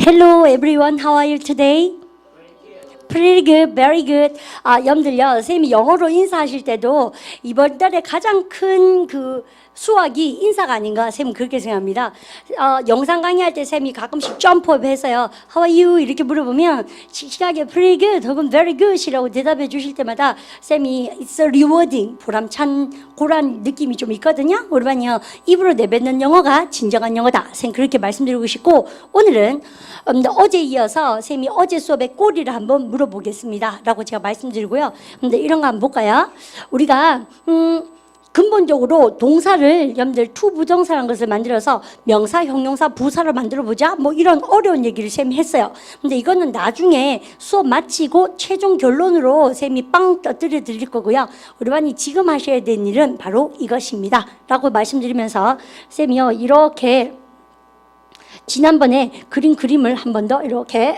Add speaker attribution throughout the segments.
Speaker 1: Hello everyone, how are you today? Pretty good, very good. 여러분들요, 선생님이 영어로 인사하실 때도 이번 달에 가장 큰 그 수학이 인사가 아닌가, 선생님 그렇게 생각합니다. 영상 강의할 때 선생님이 가끔씩 점프업 해서요, How are you? 이렇게 물어보면 씩씩하게 pretty good 혹은 very good이라고 대답해 주실 때마다 선생님이 it's a rewarding, 보람찬 그런 느낌이 좀 있거든요. 우리만요, 입으로 내뱉는 영어가 진정한 영어다. 선생님 그렇게 말씀드리고 싶고, 오늘은 어제 이어서 선생님이 어제 수업의 꼬리를 한번 물어보겠습니다 라고 제가 말씀드리고요. 근데 이런 거 한번 볼까요? 우리가 근본적으로 동사를 여러분들 투 부정사라는 것을 만들어서 명사, 형용사, 부사로 만들어 보자, 뭐 이런 어려운 얘기를 쌤이 했어요. 근데 이거는 나중에 수업 마치고 최종 결론으로 쌤이 빵 떠들여 드릴 거고요. 우리 반이 지금 하셔야 되는 일은 바로 이것입니다 라고 말씀드리면서 쌤이요, 이렇게 지난번에 그린 그림을 한 번 더 이렇게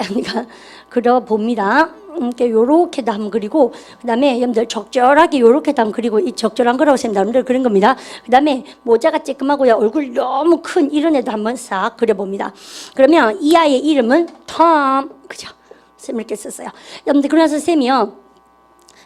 Speaker 1: 그려봅니다. 이렇게 요렇게도 한번 그리고, 그 다음에 여러분들 적절하게 요렇게도 한번 그리고, 이 적절한 거라고 생각합니다. 여러분들 그린 겁니다. 그 다음에 모자가 쬐끔하고요, 얼굴 너무 큰 이런 애도 한번 싹 그려봅니다. 그러면 이 아이의 이름은 톰, 그죠? 쌤 이렇게 썼어요. 여러분들 그래서 쌤이요,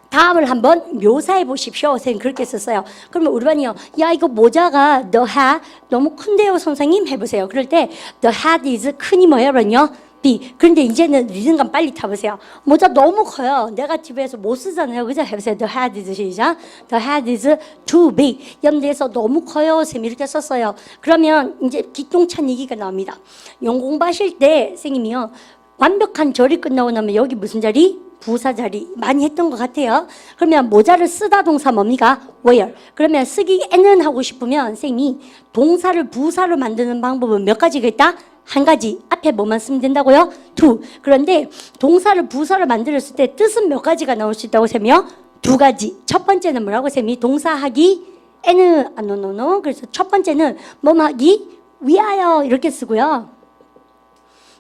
Speaker 1: 다음을 한번 묘사해 보십시오. 선생님 그렇게 썼어요. 그러면 우리 반이요, 야 이거 모자가 the hat 너무 큰데요 선생님 해보세요. 그럴 때 the hat is 큰이 뭐예요? 그러면요 B. 그런데 이제는 리듬감 빨리 타보세요. 모자 너무 커요. 내가 집에서 못 쓰잖아요. 그죠? 해보세요. The hat is 시작. The hat is too big. 염두에서 너무 커요. 선생님이 이렇게 썼어요. 그러면 이제 기똥찬 얘기가 나옵니다. 영어 공부하실 때 선생님이요, 완벽한 절이 끝나고 나면 여기 무슨 자리? 부사 자리 많이 했던 것 같아요. 그러면 모자를 쓰다 동사 뭡니까? wear. 그러면 쓰기에는 하고 싶으면 선생님이 동사를 부사로 만드는 방법은 몇 가지가 있다? 한 가지. 앞에 뭐만 쓰면 된다고요? to. 그런데 동사를 부사로 만들었을 때 뜻은 몇 가지가 나올 수 있다고 쌤이요? 두 가지. 첫 번째는 뭐라고 쌤이? 동사하기에는 no. 그래서 첫 번째는 뭐하기 위하여 이렇게 쓰고요.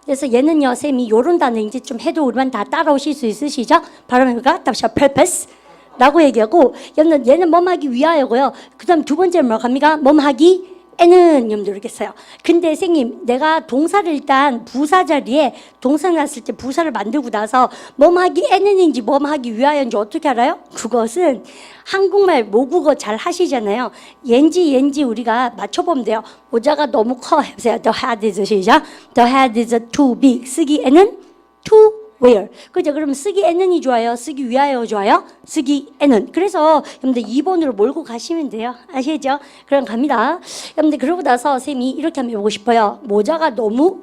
Speaker 1: 그래서 얘는요, 쌤이 요런 단어 이제 좀 해도 우리만 다 따라오실 수 있으시죠? 바로 뭐가? purpose 라고 얘기하고, 얘는 뭐하기 위하여고요. 그 다음 두 번째는 뭐라고 합니까? 뭐하기 에는 여러분들 이렇게 써요. 근데 선생님, 내가 동사를 일단 부사 자리에 동사 났을 때 부사를 만들고 나서 뭐하기 에는인지 뭐하기 위하여인지 어떻게 알아요? 그것은 한국말 모국어 잘 하시잖아요. 옌지 우리가 맞춰보면 돼요. 모자가 너무 커 해보세요. The hat is 시작. The hat is too big. 쓰기에는 too wear. 그죠? 그럼 쓰기에는이 좋아요? 쓰기 위하여 좋아요? 쓰기에는. 그래서 여러분들 2번으로 몰고 가시면 돼요. 아시죠? 그럼 갑니다. 여러분들 그러고 나서 쌤이 이렇게 한번 해보고 싶어요. 모자가 너무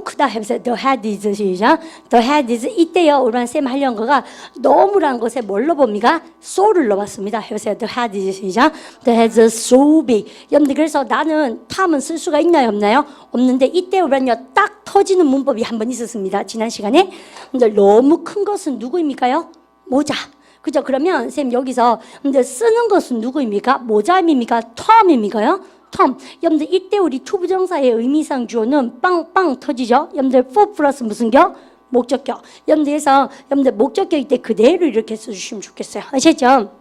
Speaker 1: 크다 해보세요. The hat is 시작. The hat is 이때요. 우리만 쌤 하려는 거가 너무란 것에 뭘로 봅니까? so를 넣어봤습니다. 해보세요. The hat is 시작. The hat is so big. 여러분들 그래서 나는 탐은 쓸 수가 있나요? 없나요? 없는데 이때 우리는요, 딱 터지는 문법이 한 번 있었습니다. 지난 시간에. 근데 너무 큰 것은 누구입니까요? 모자. 그죠? 그러면 쌤 여기서 근데 쓰는 것은 누구입니까? 모자입니까? 톰입니까요? 톰. 여러분들 이때 우리 투부정사의 의미상 주어는 빵빵 터지죠? 여러분들 for 플러스 무슨 격? 목적격. 여러분들에서 여러분들 목적격일 때 그대로 이렇게 써주시면 좋겠어요. 아시죠?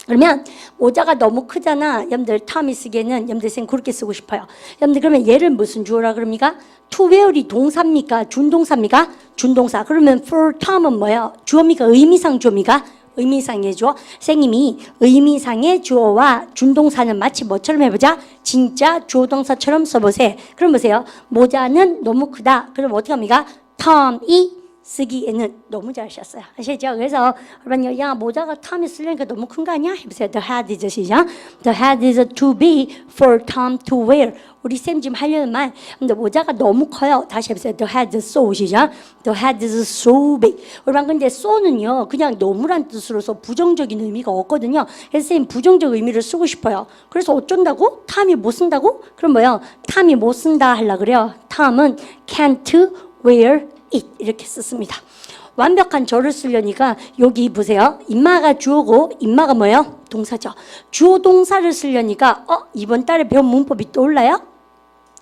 Speaker 1: 그러면 모자가 너무 크잖아. 여러분들 톰이 쓰기에는 여러분들 쌤 그렇게 쓰고 싶어요. 여러분들 그러면 얘를 무슨 주어라 그럽니까? to wear이 동사입니까? 준동사입니까? 준동사. 그러면 for Tom은 뭐야? 주어입니까? 의미상 주어입니까? 의미상의 주어. 선생님이 의미상의 주어와 준동사는 마치 뭐처럼 해보자? 진짜 주어동사처럼 써보세요. 그럼 보세요. 모자는 너무 크다. 그럼 어떻게 합니까? 톰이 쓰기에는 너무 잘하셨어요. 아시죠? 그래서 여러분, 야 모자가 톰이 쓰려니까 너무 큰 거 아니야? 해보세요. The hat is 시작. The hat is too big for Tom to wear. 우리 쌤 지금 하려는 말. 근데 모자가 너무 커요. 다시 해보세요. The hat is so 시작. The hat is so big. 여러분 근데 so는요, 그냥 너무란 뜻으로서 부정적인 의미가 없거든요. 그래서 쌤 부정적 의미를 쓰고 싶어요. 그래서 어쩐다고? 톰이 못 쓴다고? 그럼 뭐요? 톰이 못 쓴다 하려 그래요. 톰은 can't wear it 이렇게 썼습니다. 완벽한 절을 쓰려니까 여기 보세요. 인마가 주어고 인마가 뭐예요? 동사죠. 주어 동사를 쓰려니까 이번 달에 배운 문법이 떠올라요?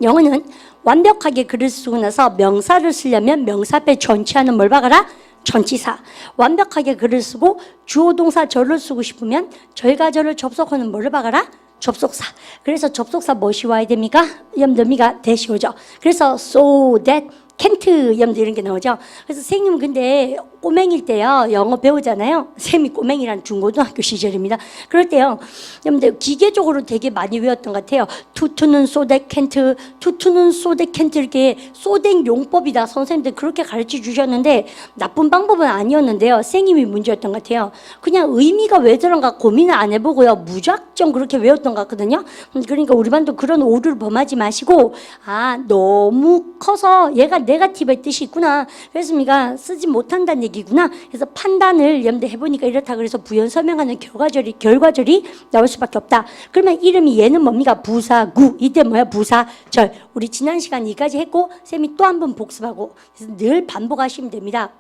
Speaker 1: 영어는 완벽하게 글을 쓰고 나서 명사를 쓰려면 명사 앞에 전치하는 뭘 박아라? 전치사. 완벽하게 글을 쓰고 주어 동사 절을 쓰고 싶으면 절과 절을 접속하는 뭐를 박아라? 접속사. 그래서 접속사 무엇이 와야 됩니까? 염더미가 대시 오죠. 그래서 so that 캔트 염도 이런 게 나오죠. 그래서 선생님 근데 꼬맹일 때요 영어 배우잖아요. 쌤이 꼬맹이란 중고등학교 시절입니다. 그럴 때요 염도 기계적으로 되게 많이 외웠던 것 같아요. 투투는 소덱 캔트, 투투는 소덱 캔트 이렇게 소덱 용법이다 선생님들 그렇게 가르쳐 주셨는데 나쁜 방법은 아니었는데요. 선생님이 문제였던 것 같아요. 그냥 의미가 왜 저런가 고민을 안 해보고요 무작정 그렇게 외웠던 것 같거든요. 그러니까 우리 반도 그런 오류를 범하지 마시고 아 너무 커서 얘가 네거티브의 뜻이 있구나. 그래서 우리가 쓰지 못한다는 얘기구나. 그래서 판단을 염두해보니까 이렇다. 그래서 부연 설명하는 결과절이 나올 수밖에 없다. 그러면 이름이 얘는 뭡니까? 부사구. 이때 뭐야? 부사절. 우리 지난 시간 여기까지 했고 쌤이 또 한 번 복습하고 그래서 늘 반복하시면 됩니다.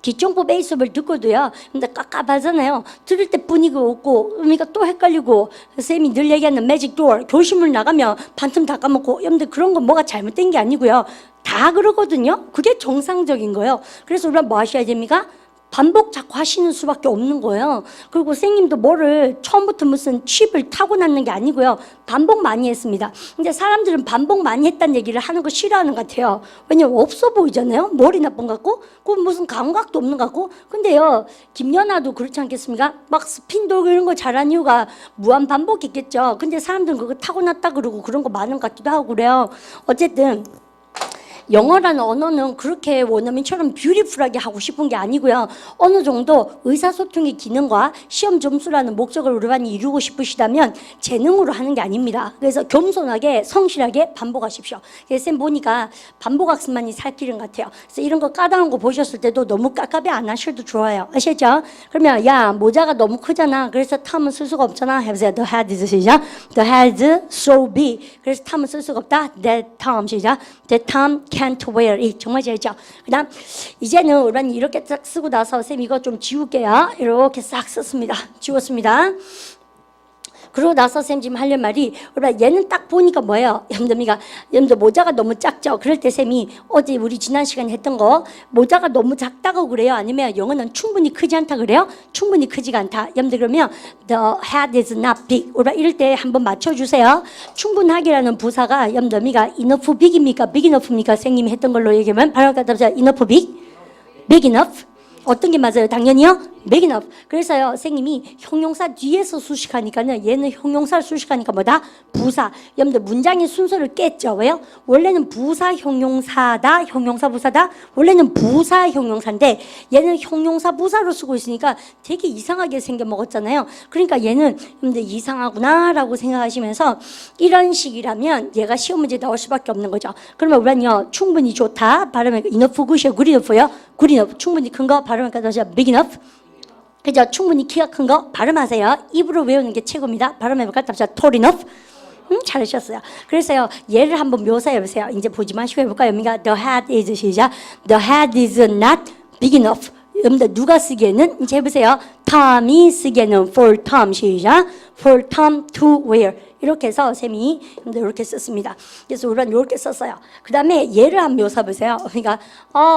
Speaker 1: 기총법 A 수업을 듣고도요 근데 깝깝하잖아요. 들을 때 분위기가 없고 그러니까 또 헷갈리고 쌤이 늘 얘기하는 매직 도어 교실문 나가면 반틈 다 까먹고 여러분들 그런 건 뭐가 잘못된 게 아니고요 다 그러거든요. 그게 정상적인 거예요. 그래서 우리가 뭐 하셔야 됩니까? 반복 자꾸 하시는 수밖에 없는 거예요. 그리고 선생님도 뭐를 처음부터 무슨 칩을 타고났는 게 아니고요. 반복 많이 했습니다. 근데 사람들은 반복 많이 했다는 얘기를 하는 거 싫어하는 것 같아요. 왜냐면 없어 보이잖아요. 머리 나쁜 것 같고 그 무슨 감각도 없는 것 같고 근데요. 김연아도 그렇지 않겠습니까? 막 스핀 돌고 이런 거 잘한 이유가 무한 반복했겠죠. 근데 사람들은 그거 타고났다 그러고 그런 거 많은 것 같기도 하고 그래요. 어쨌든 영어라는 언어는 그렇게 원어민처럼 뷰티풀하게 하고 싶은 게 아니고요. 어느 정도 의사소통의 기능과 시험 점수라는 목적을 우리 반이 이루고 싶으시다면 재능으로 하는 게 아닙니다. 그래서 겸손하게 성실하게 반복하십시오. 쌤 보니까 반복학습만이 살 길인 것 같아요. 그래서 이런 거 까다로운 거 보셨을 때도 너무 깝깝해 안 하셔도 좋아요. 아시죠? 그러면 야 모자가 너무 크잖아. 그래서 탐은 쓸 수가 없잖아. 해보세요. The head is 시작. The head so big. 그래서 탐은 쓸 수가 없다. That Tom 시작. That Tom can't wear it. 정말 잘했죠. 그다음 이제는 우리는 이렇게 딱 쓰고 나서 쌤 이거 좀 지울게요. 이렇게 싹 썼습니다. 지웠습니다. 그러고 나서 쌤 지금 하려는 말이 얘는 딱 보니까 뭐예요? 여러분들 모자가 너무 작죠? 그럴 때 쌤이 어제 우리 지난 시간에 했던 거 모자가 너무 작다고 그래요? 아니면 영어는 충분히 크지 않다 그래요? 충분히 크지가 않다. 여러분들 그러면 the head is not big. 이럴 때 한번 맞춰주세요. 충분하게라는 부사가 여러분들 enough big입니까? big enough입니까? 선생님이 했던 걸로 얘기하면 바로 갖다 enough big? big enough? 어떤 게 맞아요? 당연히요? big enough. 그래서요, 선생님이 형용사 뒤에서 수식하니까는 얘는 형용사를 수식하니까 뭐다? 부사. 여러분들 문장의 순서를 깼죠? 왜요? 원래는 부사 형용사다, 형용사 부사다. 원래는 부사 형용사인데 얘는 형용사 부사로 쓰고 있으니까 되게 이상하게 생겨 먹었잖아요. 그러니까 얘는 여러분들 이상하구나라고 생각하시면서 이런 식이라면 얘가 시험 문제 나올 수밖에 없는 거죠. 그러면 우리는요, 충분히 좋다. 발음을 enough, good enough요. good enough. 충분히 큰 거 발음하니까 다시 big enough. 그죠? 충분히 키가 큰 거 발음하세요. 입으로 외우는 게 최고입니다. 발음해볼까? 답자 tall enough. 잘하셨어요. 그래서요, 얘를 한번 묘사해보세요. 이제 보지 마시고 해볼까요? The head is 시작. The head is not big enough. 여러분들 누가 쓰기에는 이제 해보세요. Tom이 쓰기에는 for Tom 시작. For Tom to wear. 이렇게 해서 쌤이 이렇게 썼습니다. 그래서 우리는 이렇게 썼어요. 그 다음에 얘를 한번 묘사 보세요. 그러니까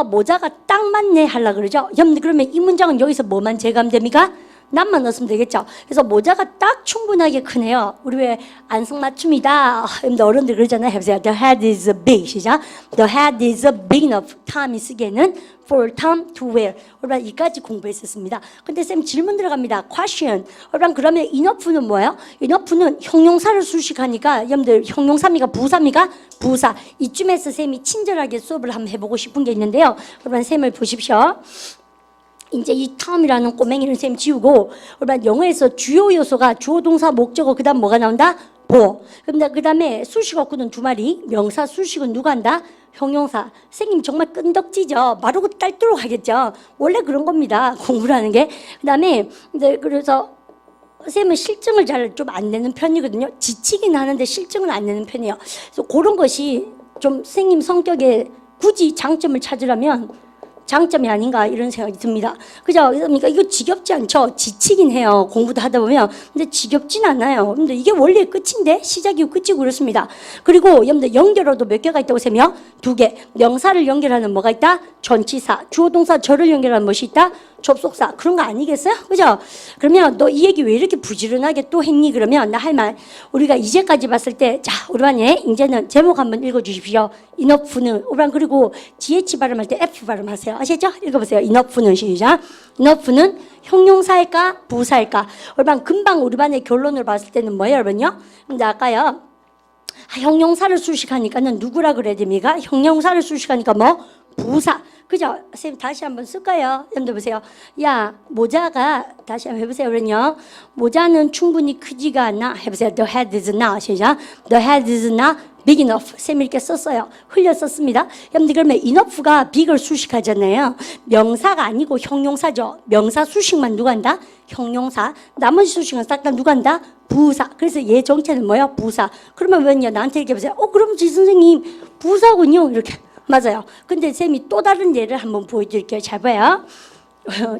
Speaker 1: 모자가 딱 맞네 하려고 그러죠. 여러분들 그러면 이 문장은 여기서 뭐만 제거됩니까? 낫만 넣었으면 되겠죠. 그래서 모자가 딱 충분하게 크네요. 우리 왜 안성맞춤이다. 어른들 그러잖아요. 해보세요. The head is big. 시작. The head is big enough. Tom이 쓰기에는 for Tom to wear. 우리가 이까지 공부했었습니다. 근데 쌤 질문 들어갑니다. question. 그러면 enough는 뭐예요? enough는 형용사를 수식하니까 여러분들 형용사입니까? 부사입니까? 부사. 이쯤에서 쌤이 친절하게 수업을 한번 해보고 싶은 게 있는데요. 여러분 쌤을 보십시오. 이제 이 텀이라는 꼬맹이를 쌤 지우고 우리가 영어에서 주요 요소가 주어 동사 목적어 그다음 뭐가 나온다? 보어. 그 다음에 수식어구는 두 마리. 명사 수식은 누가 한다? 형용사. 선생님 정말 끈덕지죠. 마르고 딸도록 하겠죠. 원래 그런 겁니다. 공부를 하는 게. 그 다음에 이제 그래서 쌤은 실증을 잘 좀 안 내는 편이거든요. 지치긴 하는데 실증은 안 내는 편이에요. 그래서 그런 것이 좀 선생님 성격에 굳이 장점을 찾으려면 장점이 아닌가 이런 생각이 듭니다. 그죠? 그러니까 이거 지겹지 않죠? 지치긴 해요. 공부도 하다 보면. 근데 지겹진 않아요. 근데 이게 원래 끝인데 시작이고 끝이고 그렇습니다. 그리고 여러분들 연결어도 몇 개가 있다고 세면 2개. 명사를 연결하는 뭐가 있다? 전치사. 주어 동사 절을 연결하는 것이 있다? 접속사 그런 거 아니겠어요? 그죠? 그러면 너 이 얘기 왜 이렇게 부지런하게 또 했니? 그러면 나 할 말 우리가 이제까지 봤을 때 자 우리 반에 이제는 제목 한번 읽어주십시오. enough는 우리 반 그리고 GH 발음할 때 F 발음하세요. 아시죠? 읽어보세요. enough는 시작. enough는 형용사일까 부사일까? 우리 반 금방 우리 반의 결론을 봤을 때는 뭐예요, 여러분요? 근데 아까요. 형용사를 수식하니까는 누구라 그래야 됩니까? 형용사를 수식하니까 뭐? 부사. 그죠? 선생님 다시 한번 쓸까요? 여러분들 보세요. 야 모자가 다시 한번 해보세요. 그러면요. 모자는 충분히 크지가 않나? 해보세요. The head is not. 시작. The head is not big enough. 쌤이 이렇게 썼어요. 흘려 썼습니다. 여러분들 그러면 enough가 big을 수식하잖아요. 명사가 아니고 형용사죠. 명사 수식만 누가 한다? 형용사. 나머지 수식은 싹 다 누가 한다? 부사. 그래서 얘 정체는 뭐야? 부사. 그러면 왜냐? 나한테 이렇게 보세요. 그럼 지 선생님 부사군요. 이렇게. 맞아요. 근데 쌤이 또 다른 예를 한번 보여드릴게요. 잘 봐요.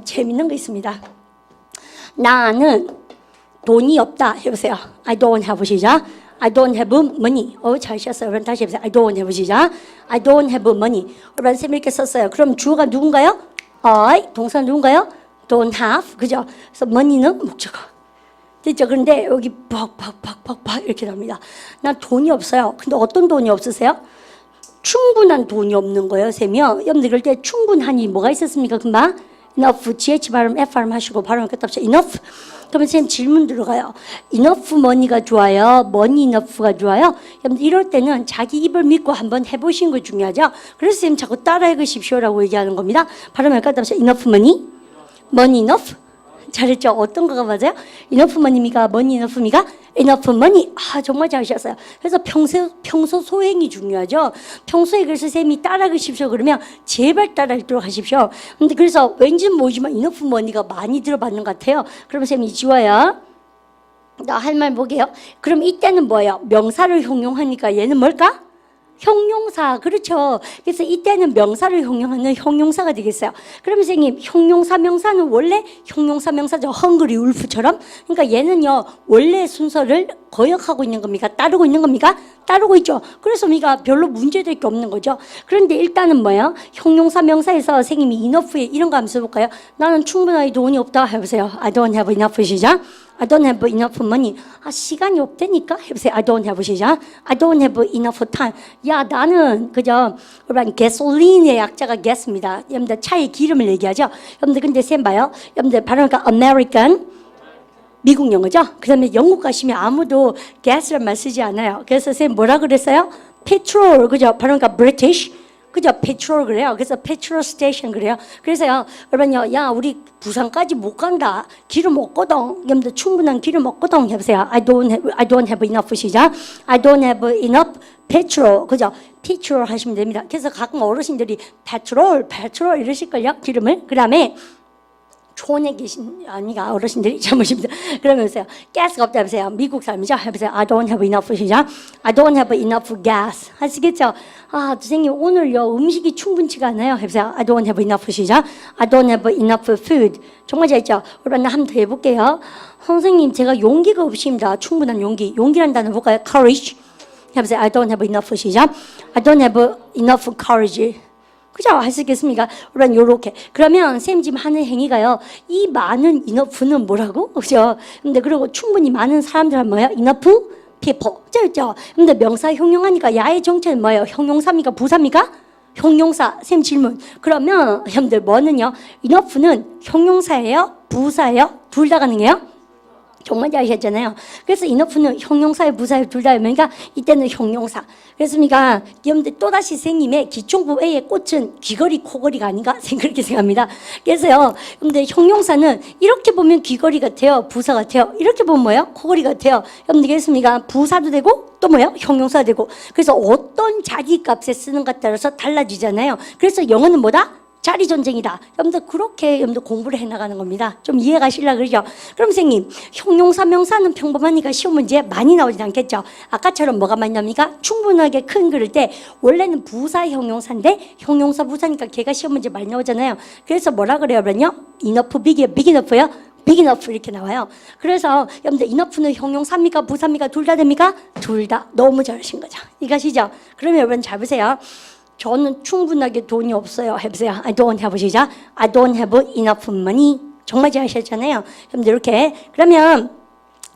Speaker 1: 재밌는 거 있습니다. 나는 돈이 없다. 해보세요. I don't have 시작. I don't have money. 잘 썼어요. 그럼 다시 해보세요. I don't have 시작. I don't have money. 그럼 쌤이 이렇게 썼어요. 그럼 주어가 누군가요? I. 동사는 누군가요? Don't have. 그죠? 그래서 money는 목적어. 됐죠? 그런데 여기 박 이렇게 나옵니다. 난 돈이 없어요. 근데 어떤 돈이 없으세요? 충분한 돈이 없는 거예요, 쌤이요. 여러분들 그럴 때 충분하니 뭐가 있었습니까? 금방 enough, GH 발음, F 발음 하시고 발음 끝 합시다. enough. 그러면 쌤 질문 들어가요. enough money가 좋아요? money enough가 좋아요? 여러분들 이럴 때는 자기 입을 믿고 한번 해보시는 거 중요하죠. 그래서 쌤 자꾸 따라 읽으십시오라고 얘기하는 겁니다. 발음을 끝 합시다. enough money, money enough. 잘했죠? 어떤 거가 맞아요? enough money입니까? money enough입니까? enough money. 정말 잘하셨어요. 그래서 평소 소행이 중요하죠. 평소에 그래서 쌤이 따라 하십시오. 그러면 제발 따라 읽도록 하십시오. 근데 그래서 왠지 모르지만 enough money가 많이 들어봤는 것 같아요. 그러면 쌤이 지워요. 나 할 말 뭐게요? 그럼 이때는 뭐예요? 명사를 형용하니까 얘는 뭘까? 형용사. 그렇죠. 그래서 이때는 명사를 형용하는 형용사가 되겠어요. 그럼 선생님 형용사 명사는 원래 형용사 명사죠. 헝그리 울프처럼. 그러니까 얘는요 원래 순서를 거역하고 있는 겁니까? 따르고 있는 겁니까? 따르고 있죠. 그래서 우리가 별로 문제될 게 없는 거죠. 그런데 일단은 뭐예요? 형용사 명사에서 선생님이 enough에 이런 거 한번 써볼까요? 나는 충분하게 돈이 없다 해보세요. I don't have enough 시작. I don't have enough money. 시간이 없다니까? 해보세요. I don't have 시작. I don't have enough time. 야, 나는 그저 여러분 gasoline의 약자가 gas입니다. 여러분들 차에 기름을 얘기하죠. 여러분들 근데 쌤 봐요. 여러분들 발음가 American 미국 영어죠. 그다음에 영국 가시면 아무도 gas란 쓰지 않아요. 그래서 쌤 뭐라 그랬어요? petrol 그죠? 발음가 British. 그죠? petrol 그래요. 그래서 petrol station 그래요. 그래서요, 여러분요, 야, 우리 부산까지 못 간다. 기름 없거든. 여러분들 충분한 기름 없거든. 해보세요. I don't have enough 시작. I don't have enough petrol. 그죠? petrol 하시면 됩니다. 그래서 가끔 어르신들이 petrol 이러실걸요? 기름을. 그 다음에 촌에 계신 아니가 어르신들이 잘못입니다. 그러면서요. 가스가 없다 해보세요. 미국 사람이죠. 해보세요. I don't have enough 시작. I don't have enough gas. 하시겠죠? 선생님 오늘요 음식이 충분치가 않아요. 해보세요. I don't have enough 시작. I don't have enough food. 정말 잘했죠? 그러면 한 번 더 해볼게요. 선생님 제가 용기가 없습니다. 충분한 용기. 용기란 단어 볼까요? courage. 해보세요. I don't have enough 시작. I don't have enough courage. 그죠? 할 수 있겠습니까? 그러면 요렇게. 그러면 쌤 지금 하는 행위가요. 이 많은 enough는 뭐라고? 그죠? 근데 그리고 충분히 많은 사람들은 뭐예요? enough people. 그죠? 근데 명사 형용하니까 야의 정체는 뭐예요? 형용사입니까? 부사입니까? 형용사. 쌤 질문. 그러면 여러분들 뭐는요? enough는 형용사예요? 부사예요? 둘 다 가능해요? 정말 잘하셨잖아요. 그래서 enough는 형용사에 부사에 둘 다 그러니까 이때는 형용사. 그렇습니까? 여러분들 또다시 선생님의 기총부 A의 꽃은 귀걸이, 코걸이가 아닌가? 그렇게 생각합니다. 그래서요, 여러분들 형용사는 이렇게 보면 귀걸이 같아요. 부사 같아요. 이렇게 보면 뭐예요? 코걸이 같아요. 여러분들 그렇습니까? 부사도 되고 또 뭐예요? 형용사 되고. 그래서 어떤 자기 값에 쓰는 것 따라서 달라지잖아요. 그래서 영어는 뭐다? 자리 전쟁이다. 여러분들 그렇게 여러분들 공부를 해나가는 겁니다. 좀 이해가시려고 그러죠? 그럼 선생님 형용사 명사는 평범하니까 시험 문제 많이 나오진 않겠죠? 아까처럼 뭐가 많이 나옵니까? 충분하게 큰 그릴 때 원래는 부사 형용사인데 형용사 부사니까 걔가 시험 문제 많이 나오잖아요. 그래서 뭐라 그래요? 그러면요? enough, big enough요? big enough 이렇게 나와요. 그래서 여러분들 enough는 형용사입니까? 부사입니까? 둘 다 됩니까? 둘 다. 너무 잘하신 거죠. 이해가시죠? 그러면 여러분 잘 보세요. 저는 충분하게 돈이 없어요. 해보세요. I don't have 시작. I don't have enough money. 정말 잘하셨잖아요. 그럼 이렇게 그러면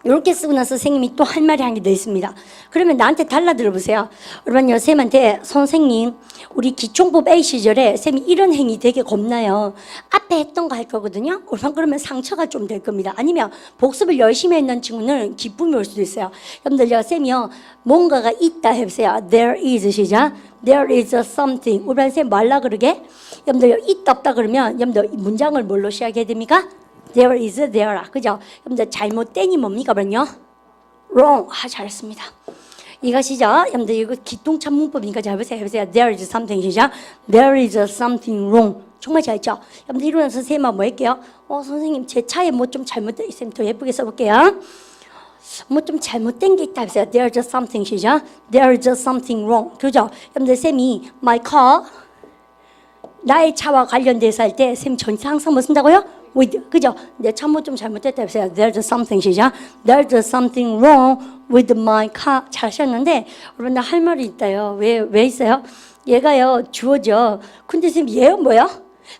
Speaker 1: 이렇게 쓰고 나서 선생님이 또 할 말이 한 게 더 있습니다. 그러면 나한테 달라 들어보세요. 여러분 쌤한테 선생님 우리 기총법 A 시절에 쌤이 이런 행위 되게 겁나요. 앞에 했던 거 할 거거든요. 그러면 상처가 좀 될 겁니다. 아니면 복습을 열심히 했는 친구는 기쁨이 올 수도 있어요. 여러분들 쌤이요 뭔가가 있다 해보세요. There is 시작. There is something. 우리 쌤 말라 그러게. 여러분들 있다 없다 그러면 여러분들 문장을 뭘로 시작해야 됩니까? There is there. 그죠? 여러분들 잘못된이 뭡니까? 그러면요 wrong. 잘했습니다. 이것이죠. 여러분들 이거 기똥찬 문법이니까 잘 보세요. 해보세요. There is something 시작. There is something wrong. 정말 잘했죠? 여러분들 이러면서 선생님은 뭐 할게요? 선생님 제 차에 뭐 좀 잘못된 있으면 더 예쁘게 써볼게요. 뭐 좀 잘못된 게 있다 해보세요. There is something 시작. There is something wrong. 그죠? 여러분들 쌤이 my car 나의 차와 관련돼서 할 때 쌤 전체 항상 뭐 쓴다고요? with 그죠? 내 차 뭐 좀 잘못됐다 해보세요. There's something 시작. There's something wrong with my car. 잘하셨는데 여러분들 할 말이 있다요. 왜 있어요? 얘가요 주어져. 근데 쌤 얘가 뭐야?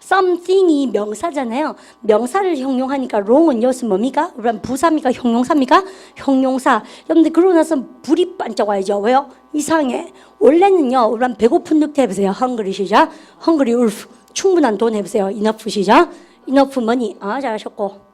Speaker 1: something이 명사잖아요. 명사를 형용하니까 wrong은 여기서 뭡니까? 여러분 부사입니까? 형용사입니까? 형용사. 여러분들 그러고 나서 불이 반짝 와야죠. 왜요? 이상해. 원래는요. 여러분 배고픈 늑대 해보세요. hungry 시작. hungry wolf. 충분한 돈 해보세요. enough 시작. enough money. 잘하셨고.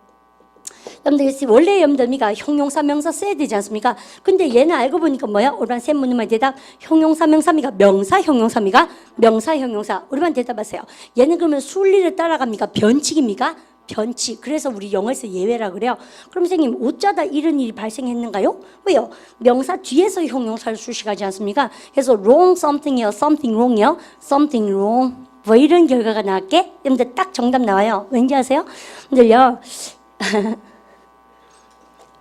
Speaker 1: 여러분들 원래 여러분들이가 형용사 명사 써야 되지 않습니까? 근데 얘는 알고 보니까 뭐야? 우리반 쌤 묻는 대답. 형용사 명사입니까? 명사 형용사입니까? 명사 형용사. 우리반 대답하세요. 얘는 그러면 순리를 따라갑니까? 변칙입니까? 변칙. 그래서 우리 영어에서 예외라 그래요. 그럼 선생님 어쩌다 이런 일이 발생했는가요? 왜요? 명사 뒤에서 형용사를 수식하지 않습니까? 그래서 wrong something이요. something wrong이요. something wrong. 뭐 이런 결과가 나왔게? 여러분들 딱 정답 나와요. 왠지 아세요? 여러분들요.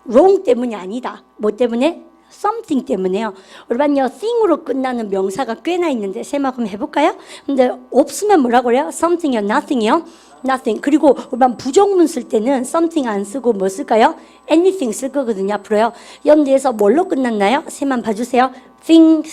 Speaker 1: wrong 때문이 아니다. 뭐 때문에? something 때문에요. 여러분요, thing으로 끝나는 명사가 꽤나 있는데 쌤하고 한번 해볼까요? 근데 없으면 뭐라고 그래요? something이요, nothing이요? nothing. 그리고 여러분 부정문 쓸 때는 something 안 쓰고 뭐 쓸까요? anything 쓸 거거든요. 앞으로요. 여러분들에서 뭘로 끝났나요? 쌤만 봐주세요. thing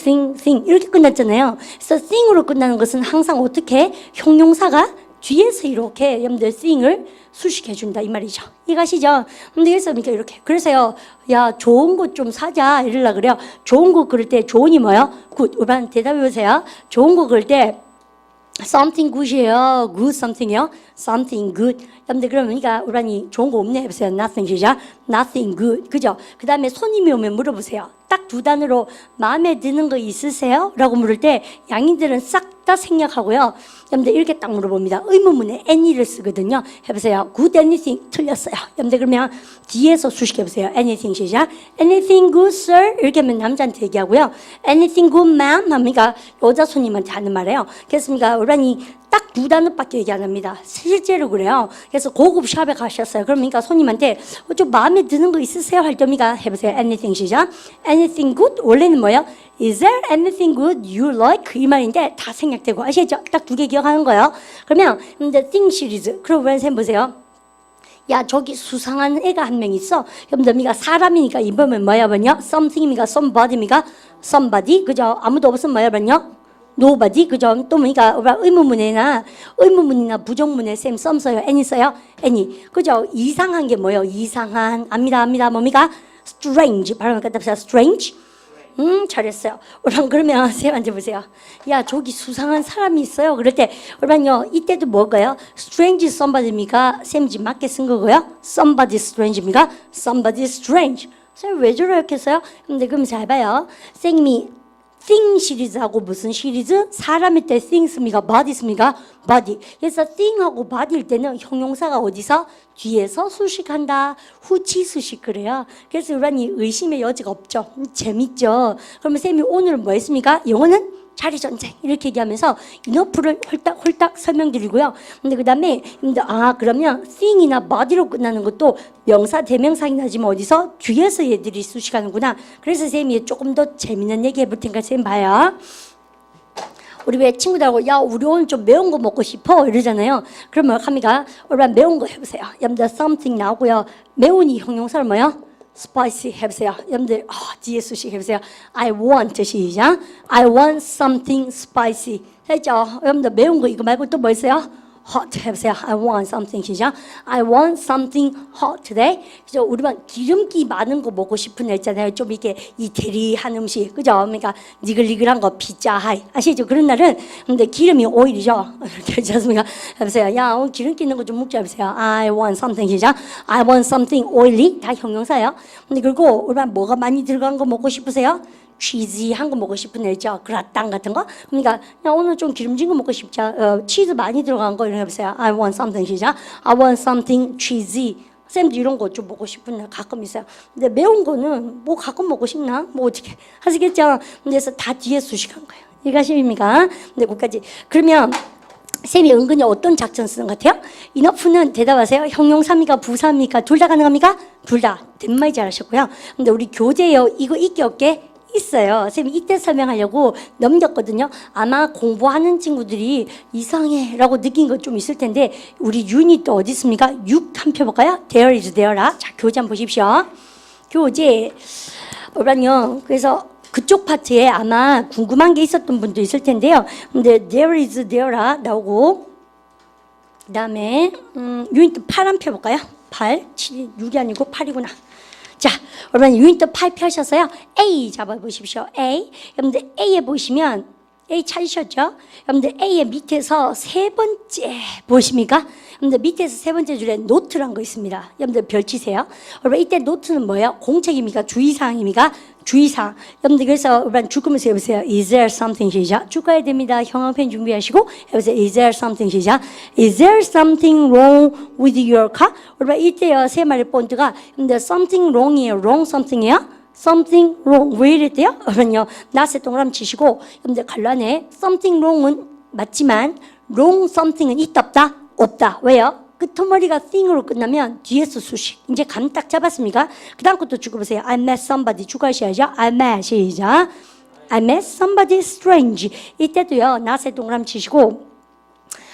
Speaker 1: 이렇게 끝났잖아요. 그래서 thing으로 끝나는 것은 항상 어떻게? 형용사가 뒤에서 이렇게 여러분들 thing을 수식해 준다 이 말이죠. 이것이죠. 근데 그래서 이렇게 그래서요. 야 좋은 거 좀 사자 이러려 그래요. 좋은 거 그럴 때 좋은이 뭐요? good. 우리 대답해 보세요. 좋은 거 그럴 때 something good이에요. good something이요. something good. 여러분들 그러니까 우리 좋은 거 없네 해보세요. nothing 시작. nothing good. 그죠? 그 다음에 손님이 오면 물어보세요. 딱 두 단어로 마음에 드는 거 있으세요? 라고 물을 때 양인들은 싹 다 생략하고요. 여러분들 이렇게 딱 물어봅니다. 의문문에 any를 쓰거든요. 해보세요. good anything 틀렸어요. 여러분들 그러면 뒤에서 수식해보세요. anything 시작. anything good sir 이렇게 하면 남자한테 얘기하고요. anything good ma'am 합니까? 여자 손님한테 하는 말이에요. 그렇습니까? 우리 딱 두 단어밖에 얘기 안 합니다. 실제로 그래요. 그래서 고급 샵에 가셨어요. 그러니까 손님한테 좀 마음에 드는 거 있으세요? 할 때입니까? 해보세요. anything 시작. anything good 원래는 뭐예요? Is there anything good you like? 이 말인데 다 생략되고 아시죠? 딱 두 개 기억하는 거예요. 그러면 thing 시리즈. 그럼 우리 쌤 보세요. 야 저기 수상한 애가 한 명 있어. 여러분들 사람이니까 이번엔 뭐야 번요? something입니까? somebody입니까? somebody. 그죠? 아무도 없으면 뭐야 번요? nobody. 그죠? 또 뭐니까 의문문이나 부정문에 쌤 some 써요. any 써요. any. 그죠? 이상한 게 뭐예요? 이상한. 압니다. 뭡니까? strange. 발음 갖다 보세요. strange. 잘했어요. 여러분 그러면 쌤한테 보세요. 야 저기 수상한 사람이 있어요. 그럴 때 여러분요 이때도 뭐가요? strange somebody입니까? 쌤 지금 맞게 쓴 거고요. somebody strange입니까? somebody strange. 쌤 왜 저렇겠어요? 근데 그럼 잘 봐요. 쌤이 thing 시리즈하고 무슨 시리즈? 사람일 때 thing 씁니까? body 씁니까? body. 그래서 thing하고 body일 때는 형용사가 어디서? 뒤에서 수식한다. 후치 수식 그래요. 그래서 우리 의심의 여지가 없죠. 재밌죠. 그러면 쌤이 오늘 뭐 했습니까? 영어는 자리전쟁 이렇게 얘기하면서 enough를 홀딱 설명드리고요. 근데 그 다음에 그러면 thing이나 body로 끝나는 것도 명사 대명사긴 하지만 어디서? 뒤에서 얘들이 수식하는구나. 그래서 쌤이 조금 더 재밌는 얘기 해볼 테니까 쌤 봐요. 우리 왜 친구들하고 야 우리 오늘 좀 매운 거 먹고 싶어 이러잖아요. 그러면 합니까? 우리 매운 거 해보세요. 여러분들 something 나오고요. 매운이 형용사를 뭐요? spicy 해보세요. 여러분들 뒤에 수식 해보세요. I want 시작. I want something spicy. 했죠. 여러분들 매운 거 이거 말고 또 뭐 있어요? hot 해보세요. I want something 시작. I want something hot today. 그죠? 우리만 기름기 많은 거 먹고 싶은 애 있잖아요. 좀 이렇게 이태리한 음식, 그죠? 그러니까 니글니글한 거 피자 하이 아시죠? 그런 날은 근데 기름이 오일이죠. 괜찮습니까? 해보세요. 야 오늘 기름기 있는 거 좀 먹자 해보세요. I want something 시작. I want something oily 다 형용사예요. 근데 그리고 우리만 뭐가 많이 들어간 거 먹고 싶으세요? 치즈한 거 먹고 싶은 애죠. 그라탕 같은 거. 그러니까 야, 오늘 좀 기름진 거 먹고 싶자. 치즈 많이 들어간 거 이런 거 해보세요. I want something 시작. I want something cheesy. 쌤도 이런 거 좀 먹고 싶은 날 가끔 있어요. 근데 매운 거는 뭐 가끔 먹고 싶나? 뭐 어떻게 하시겠죠? 그래서 다 뒤에 수식한 거예요. 이해가십니까? 근데 거기까지. 그러면 쌤이 은근히 어떤 작전 쓰는 것 같아요? enough는 대답하세요. 형용사입니까? 부사입니까? 둘 다 가능합니까? 둘 다. 된말 잘하셨고요. 근데 우리 교재요. 이거 있게 없게? 있어요. 선생님이 이때 설명하려고 넘겼거든요. 아마 공부하는 친구들이 이상해 라고 느낀 거 좀 있을 텐데 우리 유닛 또 어디 있습니까? 6 한 표 볼까요? There is there라. 자, 교재 한번 보십시오. 교재 뭐라뇨? 그래서 그쪽 파트에 아마 궁금한 게 있었던 분도 있을 텐데요. 근데 there is there라 나오고 그 다음에 유닛 8 한 표 볼까요? 8, 7, 6이 아니고 8이구나. 자, 여러분 유닛 8 펴셔서요. A 잡아보십시오. A. 여러분들 A에 보시면 A 찾으셨죠? 여러분들 A의 밑에서 세 번째 보십니까? 여러분들 밑에서 세 번째 줄에 노트란 거 있습니다. 여러분들 별 치세요. 여러분 이때 노트는 뭐예요? 공책입니까? 주의사항입니까? 주의사항. 여러분들 그래서 여러분 죽으면서 해보세요. Is there something 시작. 죽어야 됩니다. 형광펜 준비하시고 해보세요. Is there something 시작. Is there something wrong with your car? 여러분 이때요 세 마리 본드가 근데 something wrong이에요. wrong something이에요. something wrong 왜 이랬대요? 여러분요 낫에 동그라미 치시고 여러분들 갈란에 something wrong은 맞지만 wrong something은 있다 없다? 없다. 왜요? 끝머리가 thing으로 끝나면 뒤에서 수식. 이제 감 딱 잡았습니까? 그 다음 것도 죽어보세요. I met somebody 죽어셔야죠. I met 시작. I met somebody strange. 이때도요 낫에 동그라미 치시고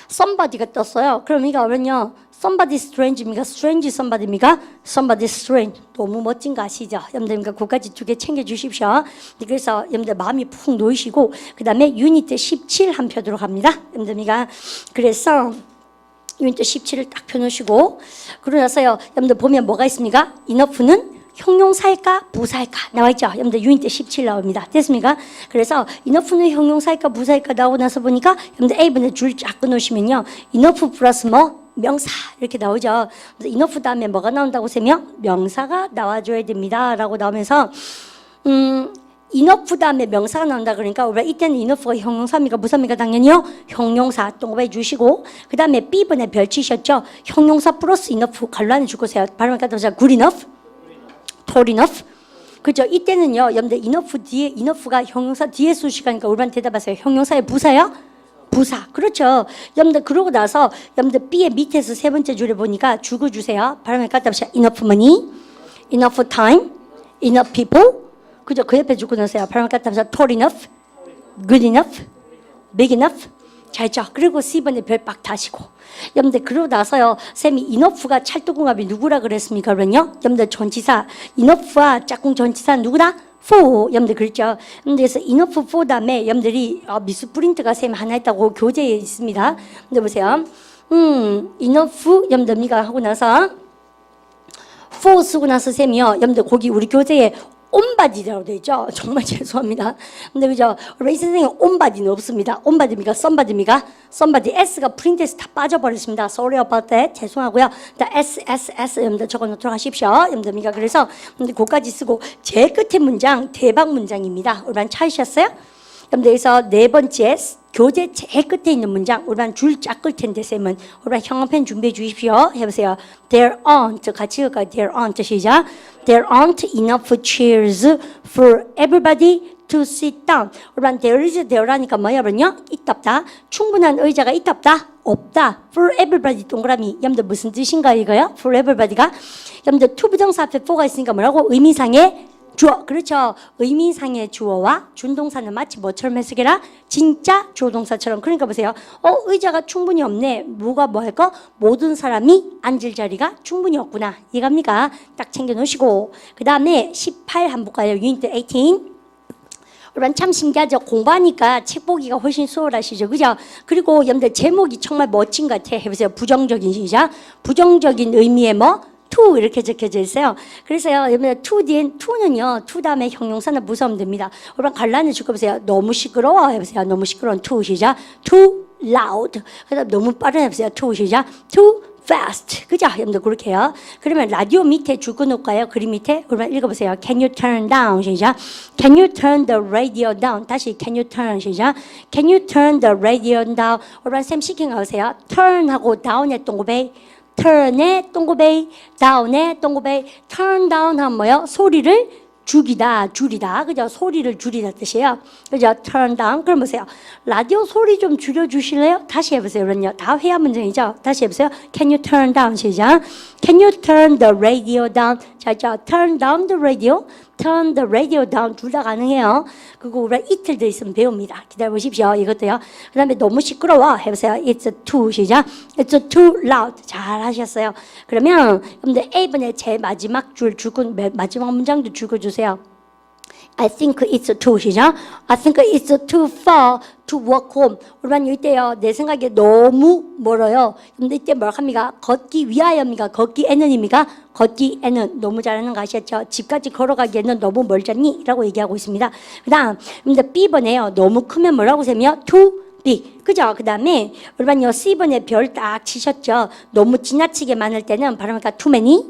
Speaker 1: somebody가 떴어요. 그럼 이거 어른요 somebody strange입니까? strange somebody입니까? somebody strange. 너무 멋진 거 아시죠? 여러분들 그까지 두 개 챙겨주십시오. 그래서 여러분들 마음이 푹 놓이시고 그 다음에 유닛 17 한 표 들어갑니다. 여러분들 그래서 유닛 17을 딱 펴놓으시고 그러고 나서요 여러분들 보면 뭐가 있습니까? enough는 형용사일까 부사일까 나와있죠. 여러분들 유닛 17 나옵니다. 됐습니까? 그래서 enough는 형용사일까 부사일까 나오고 나서 보니까 여러분들 A분의 줄 쫙 끊으시면요 enough 플러스 뭐? 명사 이렇게 나오죠. enough 다음에 뭐가 나온다고 세면 명사가 나와줘야 됩니다 라고 나오면서 enough 다음에 명사가 나온다 그러니까 우리가 이때는 enough가 형용사입니까 부사입니까? 당연히요 형용사 동그라미 주시고 그 다음에 B분의 별 치셨죠. 형용사 플러스 enough 갈로 안에 주고세요. 발음을 갖다 good enough, tall enough. 그죠? 이때는요 여러분들 enough 뒤에 enough가 형용사 뒤에 수식하니까 우리만 대답하세요. 형용사의 부사요? 부사. 그렇죠. 여러분들 그러고 나서 여러분들 B의 밑에서 세 번째 줄에 보니까 죽어주세요. 발음을 갖다 보세요. enough money, enough time, enough people. 그죠? 그 옆에 주고 나서요. 발음을 갖다 보세요. tall enough, good enough, big enough. 자, 있죠. 그리고 C번에 별박 다시고. 여러분들 그러고 나서요. 쌤이 enough가 찰떡궁합이 누구라 그랬습니까? 그러면요. 여러분들 전치사 enough와 짝꿍 전치사 누구다? for. 여러분들 그랬죠. 그래서 enough for 다음에 여러분들이 미스 프린트가 쌤 하나 있다고 교재에 있습니다. 근데 보세요. enough 여러분들 하고 나서 for 쓰고 나서 쌤이요. 여러분들 거기 우리 교재에 온바디라고 되어 있죠. 정말 죄송합니다. 근데 그죠? 우리 선생님 온바디는 없습니다. 온바디입니까? 썸바디입니까? 썸바디 S가 프린트에서 다 빠져버렸습니다. Sorry about that. 죄송하고요. S 여러분들 적어놓도록 하십시오. 여러분들 그래서 그까지 쓰고 제일 끝에 문장 대박 문장입니다. 우리만 찾으셨어요? 여러분들 여기서 네 번째 교재 제일 끝에 있는 문장 우리만 줄 쫙 끌 텐데 쌤은 우리만 형광펜 준비해 주십시오. 해보세요. There aren't 같이 읽을까요? There aren't 시작. There aren't enough chairs for everybody to sit down. 우리만 there is there라니까 뭐야 그러냐? 있다 없다. 충분한 의자가 있다 없다? 없다. For everybody 동그라미. 여러분들 무슨 뜻인가 이거요? For everybody가 여러분들 to 부정사 앞에 for가 있으니까 뭐라고? 의미상의 주어. 그렇죠. 의미상의 주어와 준동사는 마치 뭐처럼 해석해라? 진짜 주어동사처럼. 그러니까 보세요. 의자가 충분히 없네. 뭐가 뭐 할 거? 모든 사람이 앉을 자리가 충분히 없구나. 이해갑니까? 딱 챙겨 놓으시고. 그 다음에 18 한번 볼까요? 유닛 18. 여러분 참 신기하죠. 공부하니까 책 보기가 훨씬 수월하시죠. 그죠? 그리고 여러분들 제목이 정말 멋진 것 같아요. 해보세요. 부정적인 시작. 부정적인 의미의 뭐? to 이렇게 적혀져 있어요. 그래서요, 여러분 to 뒤엔 to는요, to 다음에 형용사는 무서우면 됩니다. 여러분 갈라내 줄 거 보세요. 너무 시끄러워 해보세요. 너무 시끄러운 to 시작. too loud. 그다음 너무 빠른 해보세요. to 시작. too fast. 그죠? 여러분들 그렇게 해요. 그러면 라디오 밑에 줄 끊을까요? 그림 밑에? 그러면 읽어보세요. Can you turn down? 시작. Can you turn the radio down? 다시 Can you turn? 시작. Can you turn the radio down? 여러분 쌤 시킨 거 보세요. turn하고 down의 동그베이. turn의 동그베이, down의 동그베이. turn down 하면 뭐요? 소리를 줄이다. 그죠? 소리를 줄이다 뜻이에요. 그죠? turn down. 그럼 보세요. 라디오 소리 좀 줄여주실래요? 다시 해보세요. 그럼요. 다 회화 문장이죠? 다시 해보세요. Can you turn down? 시작. Can you turn the radio down? 자, turn down the radio. turn the radio down. 둘 다 가능해요. 그리고 우리가 이틀 더 있으면 배웁니다. 기다려보십시오. 이것도요. 그 다음에 너무 시끄러워. 해보세요. It's too. 시작. It's too loud. 잘 하셨어요. 그러면 여러분들 A번에 제일 마지막 마지막 문장도 줄거주세요. I think it's too 시작. I think it's too far to walk home. 우리만 이때요. 내 생각에 너무 멀어요. 근데 이때 뭘 합니까? 걷기 위하여입니까? 걷기에는입니까? 걷기에는 너무 잘하는 거 아시죠? 집까지 걸어가기에는 너무 멀잖니? 라고 얘기하고 있습니다. 그 다음 B번에요. 너무 크면 뭐라고 세며? too big. 그죠? 그 다음에 우리만요. C번에 별 딱 치셨죠? 너무 지나치게 많을 때는 바람니까 too many,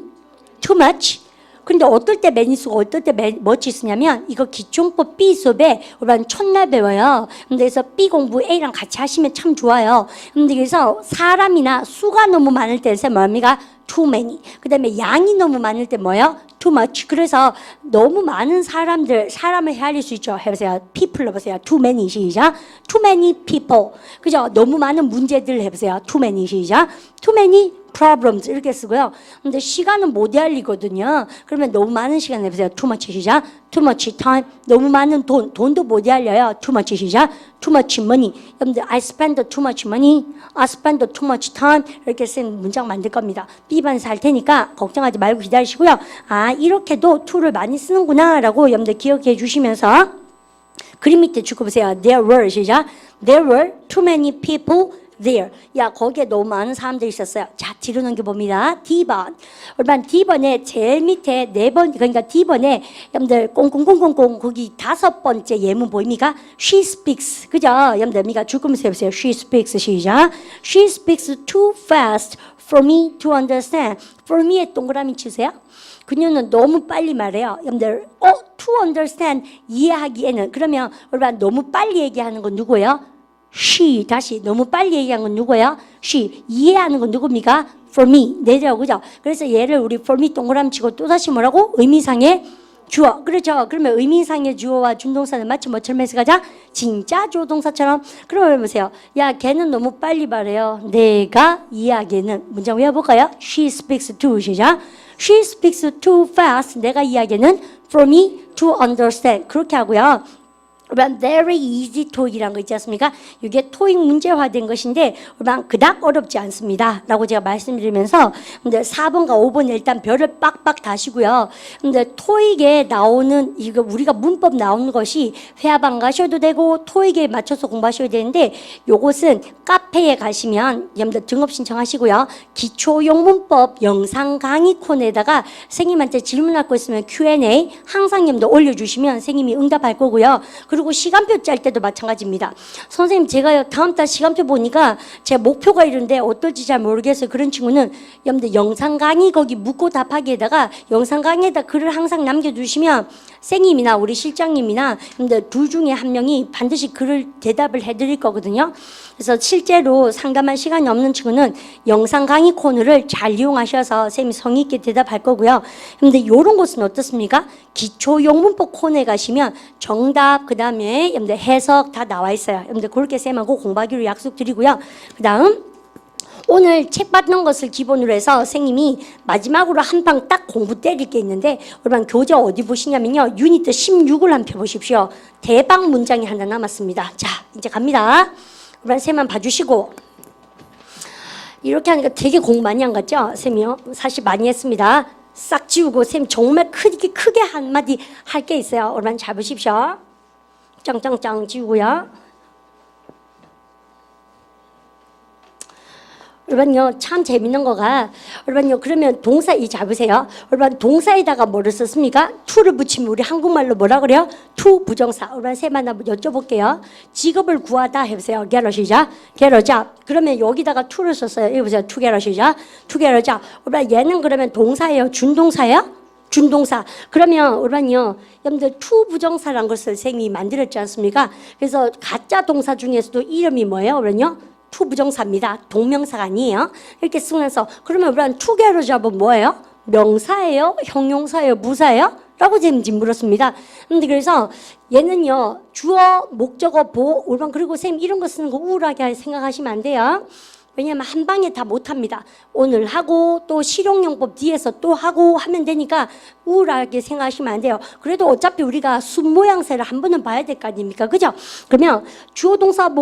Speaker 1: too much. 근데 어떨 때 many 쓰고 어떨 때 much 쓰냐면 이거 기초법 B 수업에 우리는 첫날 배워요. 그래서 B 공부 A랑 같이 하시면 참 좋아요. 근데 그래서 사람이나 수가 너무 많을 때는 뭡니까? too many. 그 다음에 양이 너무 많을 때 뭐예요? too much. 그래서 너무 많은 사람을 헤아릴 수 있죠. 해보세요. people 해보세요. too many 시작. too many people. 그죠? 너무 많은 문제들 해보세요. too many 시작. too many problems 이렇게 쓰고요. 근데 시간은 못 헤아리거든요. 그러면 너무 많은 시간 해보세요. too much 시작. too much time. 너무 많은 돈도 못 헤아려요. too much 시작. too much money. 여러분들 I spend too much money. I spend too much time. 이렇게 쓴 문장 만들 겁니다. B반에서 할 테니까 걱정하지 말고 기다리시고요. 아 이렇게도 to를 많이 쓰는구나 라고 여러분들 기억해 주시면서 그림 밑에 주고 보세요. There were 시작. There were too many people there. 야, 거기에 너무 많은 사람들이 있었어요. 자, 뒤로 넘겨봅니다. D번. 여러분, D번에 제일 밑에 4번, 그러니까 D번에 여러분들 꽁꽁꽁꽁꽁 거기 5번째 예문 보입니까? She speaks. 그죠? 여러분들, 미가 줄거면서 해보세요. She speaks. 시작. She speaks too fast for me to understand. For me에 동그라미 치세요. 그녀는 너무 빨리 말해요. 여러분들, to understand, 이해하기에는. 그러면 여러분, 너무 빨리 얘기하는 건 누구예요? she. 다시 너무 빨리 얘기한 건 누구예요? she. 이해하는 건 누굽니까? for me. 내죠. 그죠? 그래서 얘를 우리 for me 동그라미 치고 또다시 뭐라고? 의미상의 주어. 그렇죠. 그러면 의미상의 주어와 준동사는 마치 뭐처럼 해서 가자? 진짜 주어동사처럼. 그러면 보세요. 야, 걔는 너무 빨리 말해요. 내가 이해하기에는. 문장 외워볼까요? She speaks too. 시작. She speaks too fast. 내가 이해하기에는 for me to understand. 그렇게 하고요. 그러면 very easy TOEIC이라는 거 있지 않습니까? 이게 토익 문제화된 것인데 그닥 어렵지 않습니다. 라고 제가 말씀드리면서 근데 4번과 5번 일단 별을 빡빡 다시고요. 근데 토익에 나오는 이거 우리가 문법 나오는 것이 회화방 가셔도 되고 토익에 맞춰서 공부하셔야 되는데 요것은 카페에 가시면 여러분들 등업 신청하시고요. 기초용 문법 영상 강의 코너에다가 선생님한테 질문할 거 있으면 Q&A 항상 여러분들 올려주시면 선생님이 응답할 거고요. 그리고 시간표 짤 때도 마찬가지입니다. 선생님 제가요 다음 달 시간표 보니까 제 목표가 이런데 어떨지 잘 모르겠어요. 그런 친구는 여러분들 영상 강의 거기 묻고 답하기에다가 영상 강의에다 글을 항상 남겨두시면 선생님이나 우리 실장님이나 여러분들 둘 중에 한 명이 반드시 글을 대답을 해드릴 거거든요. 그래서 실제로 상담할 시간이 없는 친구는 영상 강의 코너를 잘 이용하셔서 선생님이 성의 있게 대답할 거고요. 근데 이런 곳은 어떻습니까? 기초용 문법 코너에 가시면 정답 그다음에 여러분들 해석 다 나와 있어요. 여러분들 그렇게 쌤하고 공부하기로 약속드리고요. 그다음 오늘 책 받는 것을 기본으로 해서 선생님이 마지막으로 한 방 딱 공부 때릴 게 있는데 여러분 교재 어디 보시냐면요. 유니트 16을 한번 펴보십시오. 대박 문장이 하나 남았습니다. 자 이제 갑니다. 여러분 쌤만 봐주시고 이렇게 하니까 되게 공부 많이 한 것 같죠? 쌤이요. 사실 많이 했습니다. 싹 지우고 쌤 정말 크게 한마디 할 게 있어요. 여러분 잘 보십시오. 짱짱짱 지우고요. 여러분요, 참 재밌는 거가, 여러분요, 그러면 동사 이 잡으세요. 여러분, 동사에다가 뭐를 썼습니까? to를 붙이면 우리 한국말로 뭐라 그래요? to 부정사. 여러분, 쌤만 한번 여쭤볼게요. 직업을 구하다 해보세요. get a 시작. get a job. 그러면 여기다가 to를 썼어요. 여기 보세요. to get a 시작. to get a job. 여러분, 얘는 그러면 동사예요? 준동사예요? 준동사. 그러면 여러분요, 여러분들 to 부정사라는 것을 선생님이 만들었지 않습니까? 그래서 가짜 동사 중에서도 이름이 뭐예요? 여러분요? to 부정사입니다. 동명사가 아니에요. 이렇게 쓰면서 그러면 우리는 together 잡은 뭐예요? 명사예요? 형용사예요? 부사예요? 라고 쌤이 물었습니다. 근데 그래서 얘는요, 주어, 목적어, 보호, 올방 그리고 쌤 이런 거 쓰는 거 우울하게 생각하시면 안 돼요. 왜냐하면 한 방에 다 못합니다. 오늘 하고 또 실용용법 뒤에서 또 하고 하면 되니까 우울하게 생각하시면 안 돼요. 그래도 어차피 우리가 순 모양새를 한 번은 봐야 될 거 아닙니까? 그죠? 그러면 주어, 동사,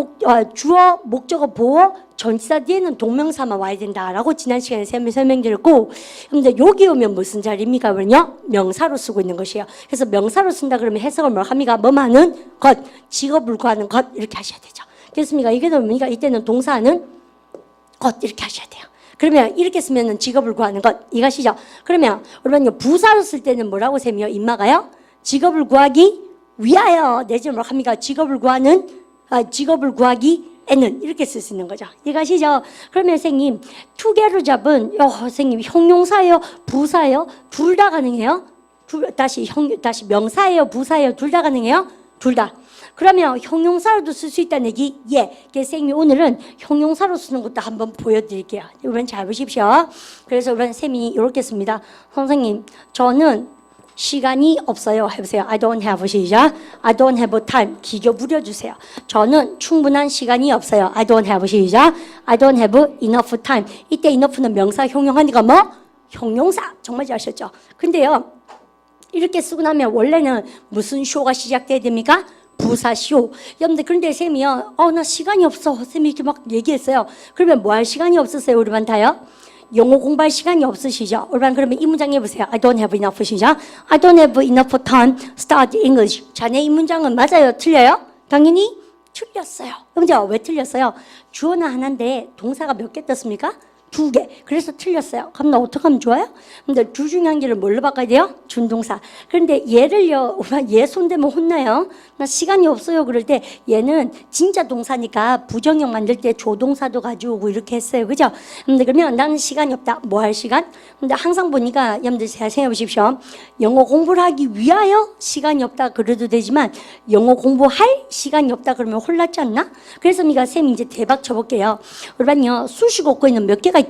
Speaker 1: 주어, 목적어, 보어, 전치사 뒤에는 동명사만 와야 된다라고 지난 시간에 설명드렸고, 근데 여기 오면 무슨 자리입니까? 그러면요, 명사로 쓰고 있는 것이에요. 그래서 명사로 쓴다 그러면 해석을 뭘 합니까? 뭐 하는 것, 직업을 구하는 것 이렇게 하셔야 되죠. 됐습니까? 이게 뭡니까? 이때는 동사는 것 이렇게 하셔야 돼요. 그러면 이렇게 쓰면은 직업을 구하는 것 이것이죠. 그러면 여러분 부사로 쓸 때는 뭐라고 셈이요? 임마가요? 직업을 구하기 위하여 내지 뭐 합니까? 직업을 구하기에는 이렇게 쓸 수 있는 거죠. 이것이죠. 그러면 선생님 투개로 잡은 선생님 형용사예요? 부사예요? 둘 다 가능해요? 다시 명사예요? 부사예요? 둘 다 가능해요? 둘 다. 그러면 형용사로도 쓸 수 있다는 얘기? 예. 그래서 쌤이 오늘은 형용사로 쓰는 것도 한번 보여드릴게요. 여러분 잘 보십시오. 그래서 여러분 쌤이 이렇게 씁니다. 선생님, 저는 시간이 없어요. 해보세요. I don't have 시작. I don't have time. 기교 부려주세요. 저는 충분한 시간이 없어요. I don't have 시작. I don't have enough time. 이때 enough는 명사, 형용하니까 뭐? 형용사. 정말 잘하셨죠? 근데요, 이렇게 쓰고 나면 원래는 무슨 쇼가 시작돼야 됩니까? 부사쇼. 여러분들 그런데 쌤이요, 나 시간이 없어. 쌤이 이렇게 막 얘기했어요. 그러면 뭐 할 시간이 없었어요? 우리 반 다요? 영어 공부할 시간이 없으시죠? 우리 반 그러면 이 문장 해보세요. I don't have enough 시작. I don't have enough time to study English. 자네 이 문장은 맞아요? 틀려요? 당연히 틀렸어요. 그죠? 왜 틀렸어요? 주어는 하나인데 동사가 몇 개 떴습니까? 2개. 그래서 틀렸어요. 그럼 나 어떻게 하면 좋아요? 근데 둘 중에 한 개를 뭘로 바꿔야 돼요? 준동사. 그런데 얘를요, 얘 손대면 혼나요. 나 시간이 없어요. 그럴 때 얘는 진짜 동사니까 부정형 만들 때 조동사도 가져오고 이렇게 했어요. 그죠? 근데 그러면 나는 시간이 없다. 뭐 할 시간? 근데 항상 보니까 여러분들 잘 생각해 보십시오. 영어 공부를 하기 위하여 시간이 없다 그래도 되지만 영어 공부할 시간이 없다 그러면 혼났지 않나? 그래서 우리가 쌤 이제 대박 쳐볼게요. 그러면요, 수식어구에는 몇 개가 있다?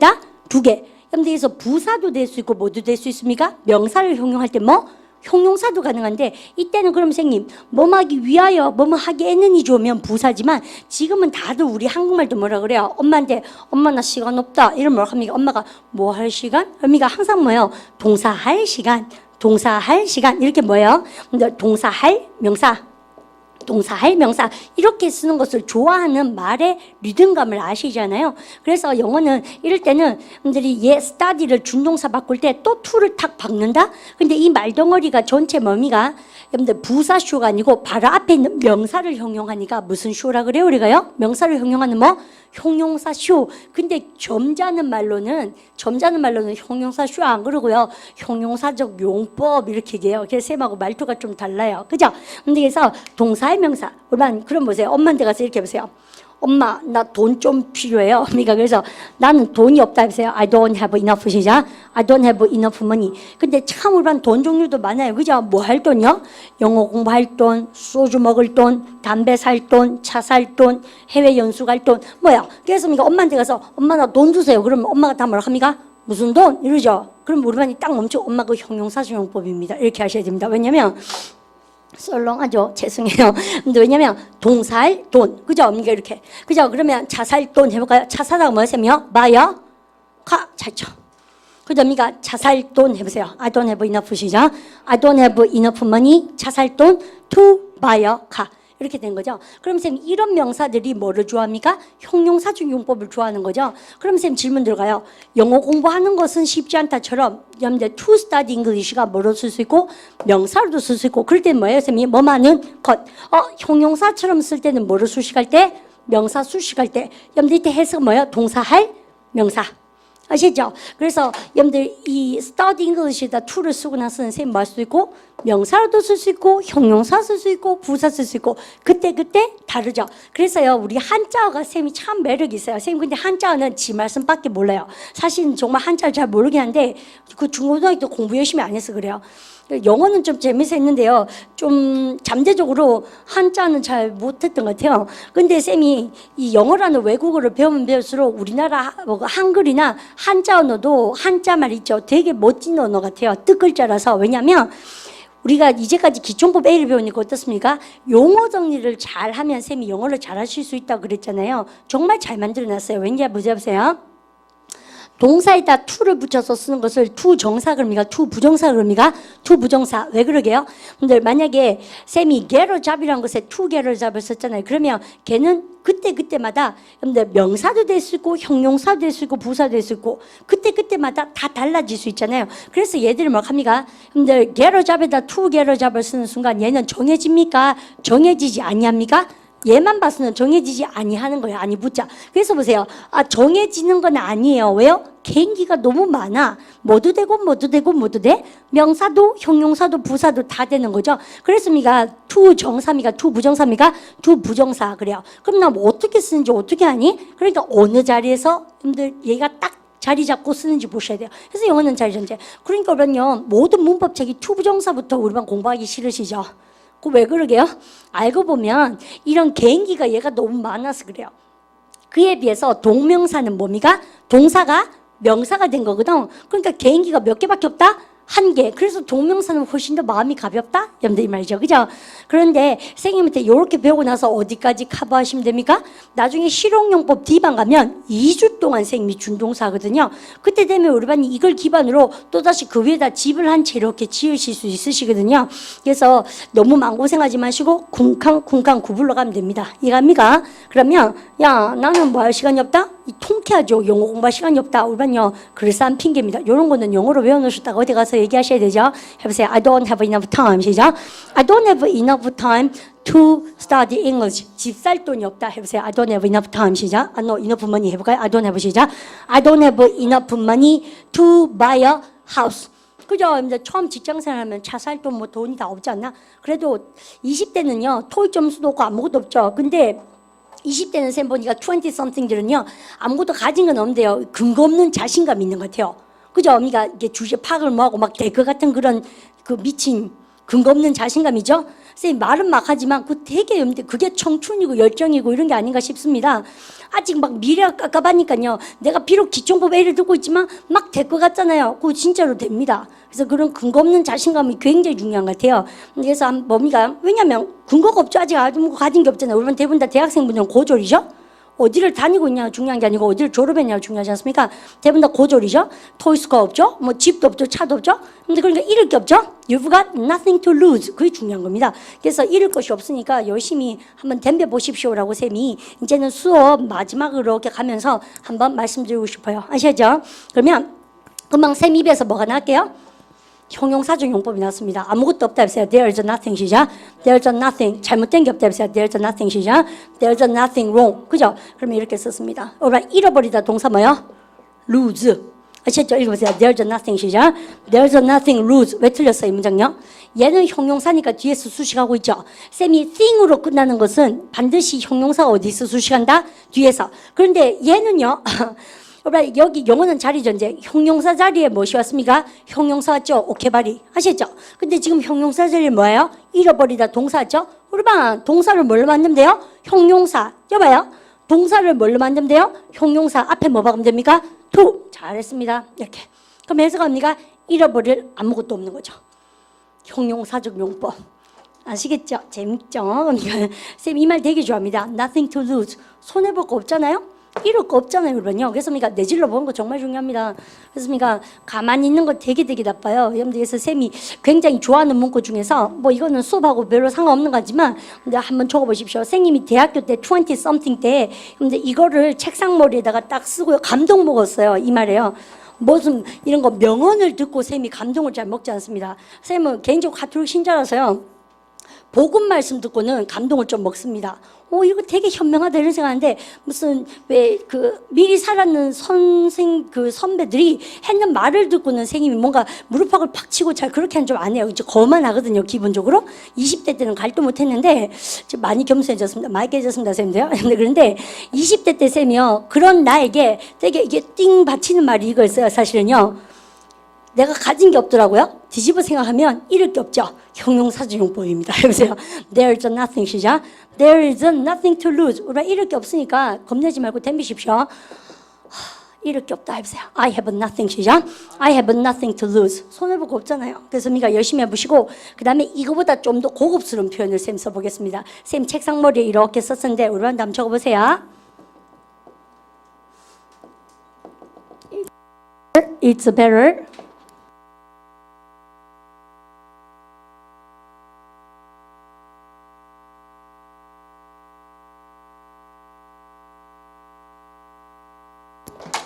Speaker 1: 2개. 여러분들 여기서 부사도 될 수 있고 뭐도 될 수 있습니까? 명사를 형용할 때 뭐? 형용사도 가능한데 이때는 그럼 선생님 뭐뭐 하기 위하여 뭐뭐 하기에는이 좋으면 부사지만 지금은 다들 우리 한국말도 뭐라 그래요? 엄마한테 엄마 나 시간 없다 이러면 뭐라 합니까? 엄마가 뭐 할 시간? 의미가 항상 뭐예요? 동사할 시간 이렇게 뭐예요? 근데 동사할 명사 동사할 명사 이렇게 쓰는 것을 좋아하는 말의 리듬감을 아시잖아요. 그래서 영어는 이럴 때는 여러분들이 study를 준동사 바꿀 때 또 to를 탁 박는다. 근데 이 말덩어리가 전체 의미가 여러분들 부사쇼가 아니고 바로 앞에 있는 명사를 형용하니까 무슨 쇼라 그래요 우리가요? 명사를 형용하는 뭐? 형용사 쇼. 근데 점잖은 말로는 형용사 쇼 안 그러고요. 형용사적 용법 이렇게 얘기해요. 그래서 쌤하고 말투가 좀 달라요. 그죠? 근데 그래서 동사의 명사. 그럼 보세요. 엄마한테 가서 이렇게 해보세요. 엄마 나 돈 좀 필요해요. 그러니까 그래서 나는 돈이 없다 해보세요. I don't have enough 시작. I don't have enough money. 근데 참 우리반 돈 종류도 많아요. 그죠? 뭐 할 돈요? 영어 공부할 돈, 소주 먹을 돈, 담배 살 돈, 차 살 돈, 해외 연수 갈 돈 뭐야? 그래서 우리가 엄마한테 가서 엄마 나 돈 주세요. 그러면 엄마가 다 뭐라 합니까? 무슨 돈? 이러죠. 그럼 우리 반이 딱 멈추고 엄마 그 형용사용법입니다. 이렇게 하셔야 됩니다. 왜냐면 썰렁하죠. 죄송해요. 근데 왜냐면 동사할 돈. 그죠? 그러니까 이렇게. 그죠? 그러면 차 살 돈 해볼까요? 차 사다가 뭐 했으며? 바이어? 카. 잘죠. 그죠? 그러니까 차 살 돈 해보세요. I don't have enough 시작. I don't have enough money. 차 살 돈 to buy a car. 이렇게 된 거죠. 그럼 쌤 이런 명사들이 뭐를 좋아합니까? 형용사적 용법을 좋아하는 거죠. 그럼 쌤 질문 들어가요. 영어 공부하는 것은 쉽지 않다처럼 여러분들 to study English가 뭐로 쓸 수 있고 명사로도 쓸 수 있고 그럴 때는 뭐예요? 쌤이 뭐만은 것. 형용사처럼 쓸 때는 뭐를 수식할 때? 명사 수식할 때. 여러분들 이때 해석은 뭐예요? 동사할 명사. 아시죠? 그래서 여러분들 이 study English에다 to를 쓰고 나서는 쌤 뭐 할 수 있고 명사로도 쓸 수 있고 형용사 쓸 수 있고 부사 쓸 수 있고 그때 다르죠. 그래서요 우리 한자어가 쌤이 참 매력이 있어요. 쌤 근데 한자어는 지 말씀밖에 몰라요. 사실은 정말 한자를 잘 모르긴 한데 그 중고등학교 때 공부 열심히 안 해서 그래요. 영어는 좀 재미있어 했는데요. 좀 잠재적으로 한자는 잘 못했던 것 같아요. 근데 쌤이 이 영어라는 외국어를 배우면 배울수록 우리나라 한글이나 한자 언어도 한자말 있죠. 되게 멋진 언어 같아요. 뜻글자라서. 왜냐하면 우리가 이제까지 기초법 A를 배우니까 어떻습니까? 용어 정리를 잘하면 쌤이 영어를 잘하실 수 있다고 그랬잖아요. 정말 잘 만들어놨어요. 왠지 보세요. 동사에다 to를 붙여서 쓰는 것을 to 정사 그럽니까? to 부정사 그럽니까? to 부정사. 왜 그러게요? 근데 만약에 쌤이 get a job이라는 것에 to get a job을 썼잖아요. 그러면 걔는 그때마다 근데 명사도 될 수 있고 형용사도 될 수 있고 부사도 될 수 있고 그때마다 다 달라질 수 있잖아요. 그래서 얘들은 뭐 합니까? 근데 get a job에다 to get a job을 쓰는 순간 얘는 정해집니까? 정해지지 아니합니까? 얘만 봐서는 정해지지 아니하는 거예요. 아니 붙자. 그래서 보세요. 정해지는 건 아니에요. 왜요? 개인기가 너무 많아. 뭐도 되고 뭐도 돼. 명사도 형용사도 부사도 다 되는 거죠. 그래서 우리가 to 정사입니까? to 부정사입니까? to 부정사 그래요. 그럼 나 뭐 어떻게 쓰는지 어떻게 하니? 그러니까 어느 자리에서 여러분들 얘가 딱 자리 잡고 쓰는지 보셔야 돼요. 그래서 영어는 자리전제. 그러니까 그러면 모든 문법책이 to 부정사부터 우리만 공부하기 싫으시죠? 왜 그러게요? 알고 보면 이런 개인기가 얘가 너무 많아서 그래요. 그에 비해서 동명사는 뭡니까? 동사가 명사가 된 거거든. 그러니까 개인기가 몇 개밖에 없다? 한 개. 그래서 동명사는 훨씬 더 마음이 가볍다? 여러분들 이 말이죠. 그죠? 그런데 선생님한테 이렇게 배우고 나서 어디까지 커버하시면 됩니까? 나중에 실용용법 D반 가면 2주 동안 선생님이 준동사 하거든요. 그때 되면 우리 반이 이걸 기반으로 또다시 그 위에다 집을 한 채 이렇게 지으실 수 있으시거든요. 그래서 너무 마음고생하지 마시고 쿵쾅 구불러 가면 됩니다. 이해갑니까? 그러면 야 나는 뭐 할 시간이 없다? 이 통쾌하죠. 영어 공부할 시간이 없다. 우리 반요. 그럴싸한 핑계입니다. 이런 거는 영어로 외워놓으셨다가 어디 가서 얘기하셔야 되죠. 해보세요. I don't have enough time. 시작. I don't have enough time to study English. 집 살 돈이 없다. 해보세요. I don't have enough time. 시작. no enough money. 해볼까요? I don't have 시작. I don't have enough money to buy a house. 그죠? 이제 처음 직장 생활하면 차 살 돈 뭐 돈이 다 없지 않나? 그래도 20대는요. 토익 점수도 없고 아무것도 없죠. 근데 20대는 쌤 보니까 20something들은요. 아무것도 가진 건 없는데요. 근거 없는 자신감 있는 것 같아요. 그죠? 그러니까 이게 주제 파악을 뭐하고 막 될 것 같은 그런 그 미친 근거 없는 자신감이죠. 선생님 말은 막 하지만 그 되게 그게 청춘이고 열정이고 이런 게 아닌가 싶습니다. 아직 막 미래가 깝깝하니까요. 내가 비록 기초법 A를 듣고 있지만 막 될 것 같잖아요. 그거 진짜로 됩니다. 그래서 그런 근거 없는 자신감이 굉장히 중요한 것 같아요. 그래서 뭡니까? 왜냐면 근거가 없죠. 아직 아무것도 가진 게 없잖아요. 우리는 대부분 다 대학생분들은 고졸이죠. 어디를 다니고 있냐가 중요한 게 아니고 어디를 졸업했냐가 중요하지 않습니까? 대부분 다 고졸이죠. 토익스코어 없죠. 뭐 집도 없죠. 차도 없죠. 근데 그러니까 잃을 게 없죠. You've got nothing to lose. 그게 중요한 겁니다. 그래서 잃을 것이 없으니까 열심히 한번 덤벼 보십시오라고 쌤이 이제는 수업 마지막으로 이렇게 가면서 한번 말씀드리고 싶어요. 아시죠? 그러면 금방 쌤 입에서 뭐가 나올게요? 형용사적 용법이 나왔습니다. 아무것도 없다 해보세요. There's nothing 시작. There's nothing. 잘못된 게 없다 해보세요. There's nothing 시작. There's nothing wrong. 그죠? 그러면 이렇게 썼습니다. alright. 잃어버리다 동사 뭐요? lose. 아시죠? 읽어보세요. There's nothing 시작. There's nothing lose. 왜 틀렸어요? 이 문장요? 얘는 형용사니까 뒤에서 수식하고 있죠. 쌤이 thing으로 끝나는 것은 반드시 형용사가 어디서 수식한다? 뒤에서. 그런데 얘는요. 여기 영어는 자리전제. 형용사 자리에 무엇이 왔습니까? 형용사 왔죠? 오케바리. 아시죠? 근데 지금 형용사 자리에 뭐예요? 잃어버리다 동사 왔죠? 우리반 동사를 뭘로 만들면 돼요? 형용사. 여봐요. 동사를 뭘로 만들면 돼요? 형용사. 앞에 뭐 박으면 됩니까? to. 잘했습니다. 이렇게. 그럼 해석합니까? 잃어버릴 아무것도 없는 거죠. 형용사적 용법. 아시겠죠? 재밌죠? 쌤 이 말 되게 좋아합니다. Nothing to lose. 손해볼 거 없잖아요? 이럴 거 없잖아요, 여러분요. 그래서 내질러 보는 거 정말 중요합니다. 그래서 가만히 있는 거 되게 나빠요. 여러분들, 그래서 쌤이 굉장히 좋아하는 문구 중에서 뭐 이거는 수업하고 별로 상관없는 거지만 근데 한번 적어보십시오. 선생님이 대학교 때 20 something 때 근데 이거를 책상머리에다가 딱 쓰고 감동 먹었어요. 이 말이에요. 무슨 이런 거 명언을 듣고 쌤이 감동을 잘 먹지 않습니다. 쌤은 개인적으로 가톨릭 신자라서요. 복음 말씀 듣고는 감동을 좀 먹습니다. 이거 되게 현명하다 이런 생각하는데 무슨 왜 미리 살았는 선배들이 했는 말을 듣고는 선생님이 뭔가 무릎팍을 팍 치고 잘 그렇게는 좀 안 해요. 이제 거만하거든요, 기본적으로. 20대 때는 갈도 못 했는데 많이 겸손해졌습니다. 많이 깨졌습니다, 쌤도요. 그런데 20대 때 쌤이요. 그런 나에게 되게 이게 띵 받치는 말이 이거였어요, 사실은요. 내가 가진 게 없더라고요. 뒤집어 생각하면 잃을 게 없죠. 형용사주용법입니다. 해보세요. There is nothing, 시작. There is nothing to lose. 우리가 잃을 게 없으니까 겁내지 말고 덤비십시오. 잃을 게 없다 해보세요. I have nothing, 시작. I have nothing to lose. 손해볼 거 없잖아요. 그래서 열심히 해보시고 그 다음에 이거보다 좀 더 고급스러운 표현을 쌤 써보겠습니다. 쌤 책상머리에 이렇게 썼었는데 우리 한번 적어보세요. It's better.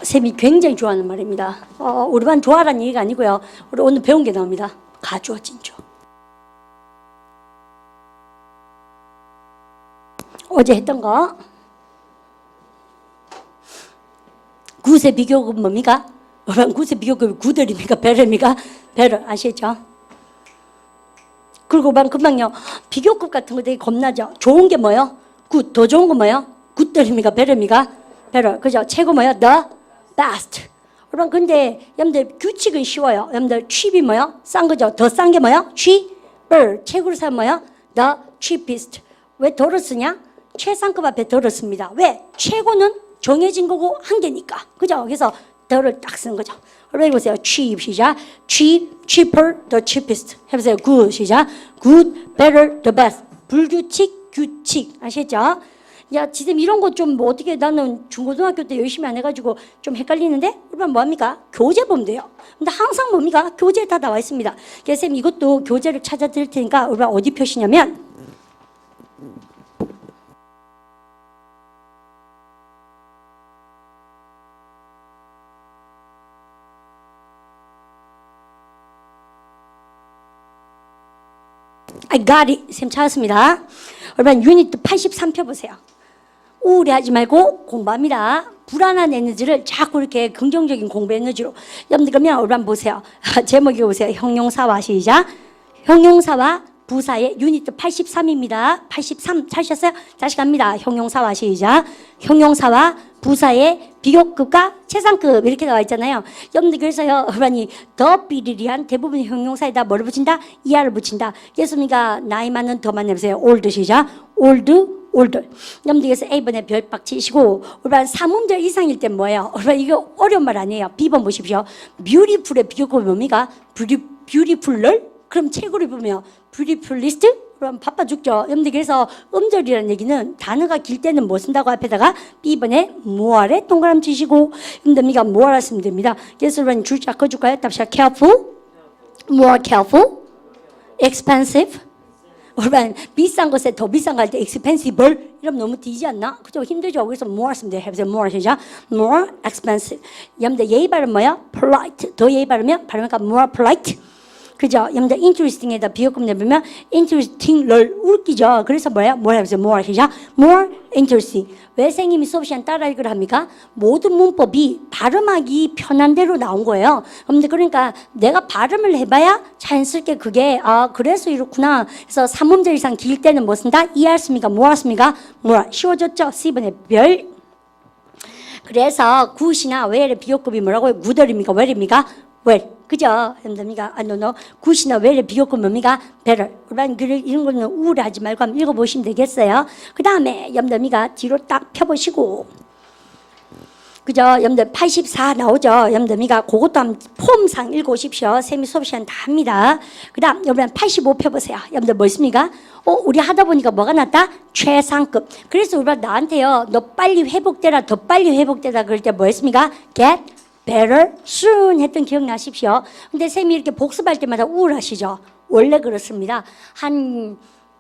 Speaker 1: 쌤이 굉장히 좋아하는 말입니다. 우리 반 좋아하라는 얘기가 아니고요. 우리 오늘 배운 게 나옵니다. 가주어 진주. 어제 했던 거. 굿의 비교급은 뭡니까? 굿의 비교급이 굿들입니까? 베르입니까? 베르 아시죠? 그리고 금방요. 비교급 같은 거 되게 겁나죠. 좋은 게 뭐요? 굿. 더 좋은 거 뭐요? 굿들입니까? 베르입니까? 베르. 그죠? 최고 뭐요? The best. 여러분 근데 여러분들 규칙은 쉬워요. 여러분들 cheap이 뭐요? 싼 거죠. 더 싼 게 뭐요? cheaper. 최고로 사면 뭐요? The cheapest. 왜 더를 쓰냐? 최상급 앞에 더를 씁니다. 왜? 최고는 정해진 거고 한계니까. 그죠? 그래서 더를 딱 쓰는 거죠. 여러분 해보세요. cheap 시작. cheap, cheaper, the cheapest. 해보세요. good 시작. good, better, the best. 불규칙, 규칙. 아시죠? 야, 지금 이런 거 좀 어떻게 나는 중고등학교 때 열심히 안 해가지고 좀 헷갈리는데 여러분 뭐합니까? 교재 보면 돼요. 근데 항상 뭡니까? 교재에 다 나와 있습니다. 그래서 쌤 이것도 교재를 찾아 드릴 테니까 여러분 어디 표시냐면 I got it. 쌤 찾았습니다. 여러분 유닛 83표 보세요. 우울해하지 말고 공부합니다. 불안한 에너지를 자꾸 이렇게 긍정적인 공부 에너지로. 여러분들 그러면 여러분 보세요. 제목이 보세요. 형용사와 시작. 형용사와 부사의 유닛 83입니다. 83 찾으셨어요? 다시 갑니다. 형용사와 시작. 형용사와 부사의 비교급과 최상급 이렇게 나와 있잖아요. 여러분들 그래서요, 여러분이 더 비리리한 대부분 형용사에다 뭐를 붙인다? ER을 붙인다. 예수님과 나이 많은 더 많이 해보세요. old 시작. old. 여러분들 그래서 A번에 별박 치시고 여러분 3음절 이상일 때 뭐예요? 여러분 이거 어려운 말 아니에요. B번 보십시오. beautiful의 비교급이 뭡니까? beautiful을? 그럼 책으로 보면 beautifulist? 그럼 바빠 죽죠. 여러분들 그래서 음절이라는 얘기는 단어가 길 때는 뭐 쓴다고 앞에다가 B번에 more에 동그라미 치시고 여러분들 more 쓰면 됩니다. 그래서 여러분 줄자 꺼줄까요? 답시다. careful, more careful, expensive. 여러분 비싼 것에 더 비싼 거 할 때 expensive 이러면 너무 뒤지 않나? 그죠? 힘들죠? 그래서 more 쓰면 돼요. 해보세요. more 시작. more expensive. 여러분들 예의 발음 뭐야? polite. 더 예의 발음이면 more polite. 그죠? 여러분들 interesting에다 비교급 내보면 interesting를 웃기죠. 그래서 뭐야? more 해보세요. more 시작. more interesting. 왜 선생님이 수업 시간 따라 읽으라 합니까? 모든 문법이 발음하기 편한 대로 나온 거예요. 여러분들 그러니까 내가 발음을 해봐야 자연스럽게 그게 그래서 이렇구나. 그래서 3음절 이상 길 때는 뭐 쓴다? ER 씁니까? 뭐라 씁니까? 뭐라. 쉬워졌죠? C번에 별. 그래서 굿이나 where의 비교급이 뭐라고요? good입니까? where입니까? well. 그죠? 여러분들 굿이나 well의 비교급 뭡니까? better. 이런 거는 우울해하지 말고 한번 읽어보시면 되겠어요. 그 다음에 여러분들 뒤로 딱 펴보시고 그죠? 여러분들 84 나오죠? 여러분들 미가 그것도 한번 폼상 읽어오십시오. 쌤이 수업 시간 다 합니다. 그 다음 여러분 85 펴보세요. 여러분들 뭐 있습니까? 우리 하다 보니까 뭐가 났다? 최상급. 그래서 우리가 나한테요, 너 빨리 회복되라, 더 빨리 회복되라 그럴 때 뭐 했습니까? Get better soon 했던 기억나십시오. 근데 쌤이 이렇게 복습할 때마다 우울하시죠? 원래 그렇습니다.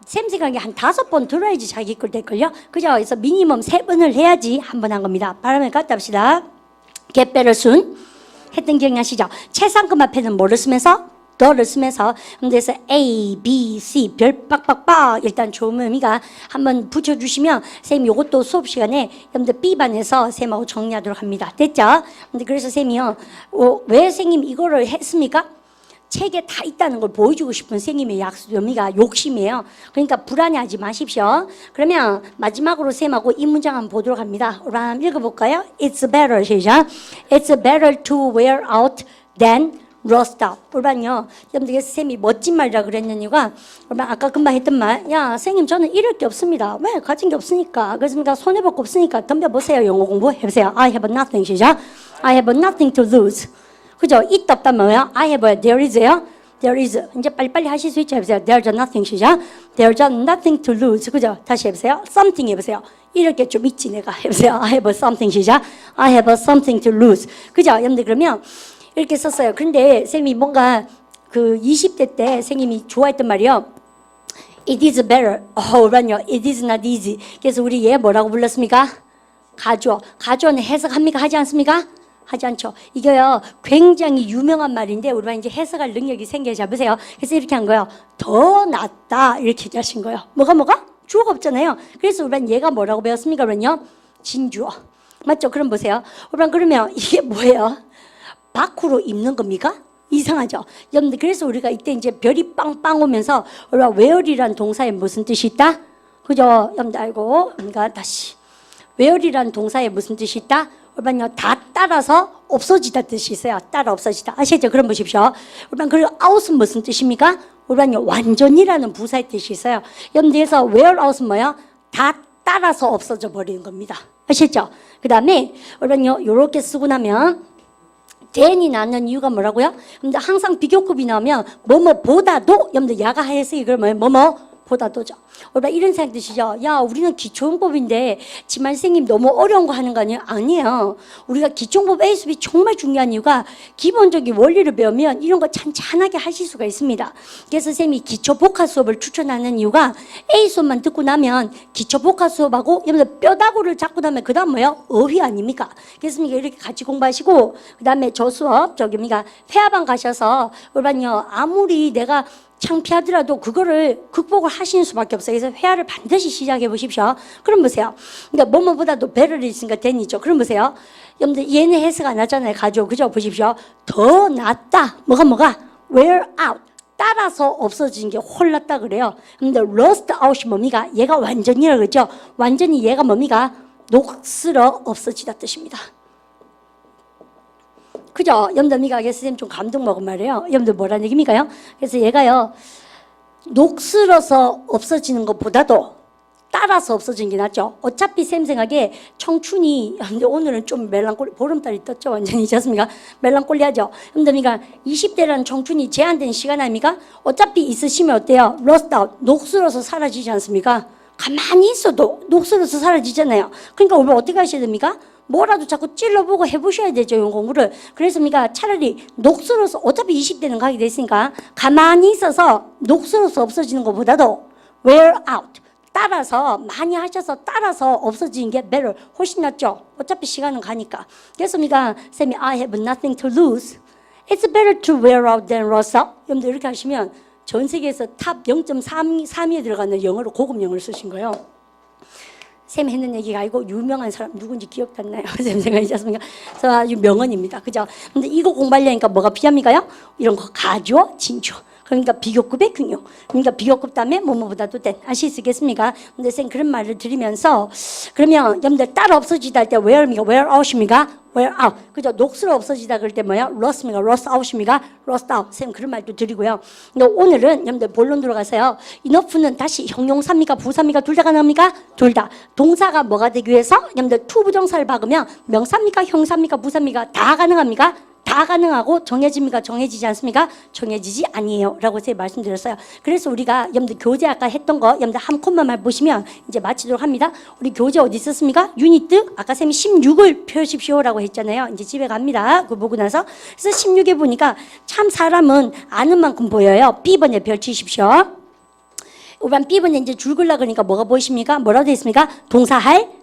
Speaker 1: 쌤 생각에 한 5번 들어야지 자기 걸 될걸요? 그죠? 그래서 미니멈 3번을 해야지 한 번 한 겁니다. 바람을 갖다 합시다. Get better soon 했던 기억나시죠? 최상급 앞에는 뭐를 쓰면서? 더를 쓰면서. 그래서 A, B, C 별 빡빡빡 일단 좋은 의미가 한번 붙여주시면 쌤이 이것도 수업 시간에 여러분들 B반에서 쌤하고 정리하도록 합니다. 됐죠? 근데 그래서 쌤이요, 왜 선생님 이거를 했습니까? 책에 다 있다는 걸 보여주고 싶은 선생님의 의미가 욕심이에요. 그러니까 불안해하지 마십시오. 그러면 마지막으로 쌤하고 이 문장 한번 보도록 합니다. 우리 한번 읽어볼까요? It's better, 시작. It's better to wear out than rust out. 우리는요, 여러분들 쌤이 멋진 말이라 그랬는 이유가 우리 아까 금방 했던 말, 야 선생님 저는 잃을 게 없습니다. 왜? 가진 게 없으니까. 그렇습니까? 손해볼 거 없으니까 덤벼보세요. 영어 공부 해보세요. I have nothing, 시작. I have nothing to lose. 그죠? 있다 없다 뭐예요? I have, there is요? There is. 이제 빨리빨리 하실 수 있죠? 해보세요. There's nothing, 시작. There's nothing to lose. 그죠? 다시 해보세요. Something 해보세요. 이럴 게 좀 있지 내가. 해보세요. I have something, 시작. I have something to lose. 그죠? 여러분들 그러면 이렇게 썼어요. 그런데 쌤이 뭔가 그 20대 때 선생님이 좋아했던 말이요. It is better. 그럼요. It is not easy. 그래서 우리 얘 뭐라고 불렀습니까? 가주어. 가주어는 해석합니까? 하지 않습니까? 하지 않죠. 이게요, 굉장히 유명한 말인데, 우리가 이제 해석할 능력이 생겨야 잡으세요. 그래서 이렇게 한 거예요. 더 낫다. 이렇게 하신 거예요. 뭐가? 주어가 없잖아요. 그래서 우리는 얘가 뭐라고 배웠습니까? 그러면요, 진주어. 맞죠? 그럼 보세요. 우리는 그러면 이게 뭐예요? 밖으로 입는 겁니까? 이상하죠? 여러분들, 그래서 우리가 이때 이제 별이 빵빵 오면서, 우리가 where이라는 동사에 무슨 뜻이 있다? 그죠? 여러분들 알고, 그러니까 다시. where이라는 동사에 무슨 뜻이 있다? 그러면요, 다 따라서 없어지다 뜻이 있어요. 따라 없어지다. 아시죠? 그럼 보십시오. 그러면 그리고 out은 무슨 뜻입니까? 그러면요, 완전이라는 부사의 뜻이 있어요. 여러분들에서 wear out은 뭐예요? 다 따라서 없어져 버리는 겁니다. 아시죠? 그 다음에 그러면요, 요렇게 쓰고 나면 than이 나는 이유가 뭐라고요? 여러분들 항상 비교급이 나오면 뭐뭐보다도 여러분들 야가 하였으니 그러면 보다도죠. 우리가 이런 생각 드시죠? 야, 우리는 기초용법인데 지만 선생님 너무 어려운 거 하는 거 아니에요? 아니에요. 우리가 기초용법 A 수업이 정말 중요한 이유가 기본적인 원리를 배우면 이런 거 찬찬하게 하실 수가 있습니다. 그래서 선생님이 기초복합 수업을 추천하는 이유가 A 수업만 듣고 나면 기초복합 수업하고 여러분들 뼈다구를 잡고 나면 그 다음 뭐예요? 어휘 아닙니까? 그래서 이렇게 같이 공부하시고 그 다음에 저 수업 우리가 회화반 가셔서 우리가요, 아무리 내가 창피하더라도 그거를 극복을 하시는 수밖에 없어요. 그래서 회화를 반드시 시작해 보십시오. 그럼 보세요. 그러니까 뭐뭐보다도 배를 있으니까 된이죠. 그럼 보세요. 여러분들 얘네 해석 안 하잖아요. 가죠. 그죠? 보십시오. 더 낫다. 뭐가? wear out. 따라서 없어지는 게 홀랐다 그래요. 근데 rust out이 뭡니까? 얘가 완전이라 그랬죠. 완전히 얘가 뭡니까? 녹슬어 없어지다 뜻입니다. 그죠? 여러분들 미가 선생님 좀 감동 먹은 말이에요. 여러분들 뭐라는 얘기입니까요? 그래서 얘가요, 녹슬어서 없어지는 것보다도 따라서 없어지는 게 낫죠. 어차피 쌤 생각에 청춘이, 근데 오늘은 좀 멜랑콜리, 보름달이 떴죠. 완전히 있었습니까? 멜랑콜리하죠. 여러분들 미가 20대라는 청춘이 제한된 시간 아닙니까? 어차피 있으시면 어때요? 러스트 아웃, 녹슬어서 사라지지 않습니까? 가만히 있어도 녹슬어서 사라지잖아요. 그러니까 우리 어떻게 하셔야 됩니까? 뭐라도 자꾸 찔러보고 해보셔야 되죠, 이 공부를. 그래서 차라리 녹슬어서, 어차피 20대는 가게 됐으니까 가만히 있어서 녹슬어서 없어지는 것보다도 wear out, 따라서 많이 하셔서 따라서 없어지는 게 better, 훨씬 낫죠. 어차피 시간은 가니까. 그래서 쌤이 I have nothing to lose. It's better to wear out than rust out. 여러분들 이렇게 하시면 전 세계에서 탑 0.3위에 들어가는 영어로 고급 영어를 쓰신 거예요. 쌤 했는 얘기가 아니고 유명한 사람 누군지 기억도 안 나요. 쌤 생각이지 않습니까? 그래서 아주 명언입니다. 그죠? 근데 이거 공부하려니까 뭐가 필요합니까요? 이런 거 가주어, 진주어. 그러니까 비교급의 균형. 그러니까 비교급 다음에 뭐뭐보다도 된. 아시겠습니까? 근데 쌤 그런 말을 드리면서 그러면 여러분들 따라 없어지다 할 때 where입니까? where out입니까? wear out. 그죠? 녹슬어 없어지다 그럴 때 뭐야? rust입니까? rust out입니까? rust out. 쌤 그런 말도 드리고요. 근데 오늘은 여러분들 본론 들어가세요. enough는 다시 형용사입니까? 부사입니까? 둘 다 가능합니까? 둘 다. 동사가 뭐가 되기 위해서? 여러분들 to 부정사를 박으면 명사입니까? 형사입니까? 부사입니까? 다 가능합니까? 다 가능하고 정해집니까? 정해지지 않습니까? 정해지지 아니에요 라고 제가 말씀드렸어요. 그래서 우리가 여러분들 교재 아까 했던 거 여러분들 한 컷만 보시면 이제 마치도록 합니다. 우리 교재 어디 있었습니까? 유니트 아까 쌤이 16을 펴십시오 라고 했잖아요. 이제 집에 갑니다. 그거 보고 나서 그래서 16에 보니까 참 사람은 아는 만큼 보여요. B번에 펼치십시오. 우선 B번에 이제 줄 긋라 그러니까 뭐가 보이십니까? 뭐라고 되어 있습니까? 동사할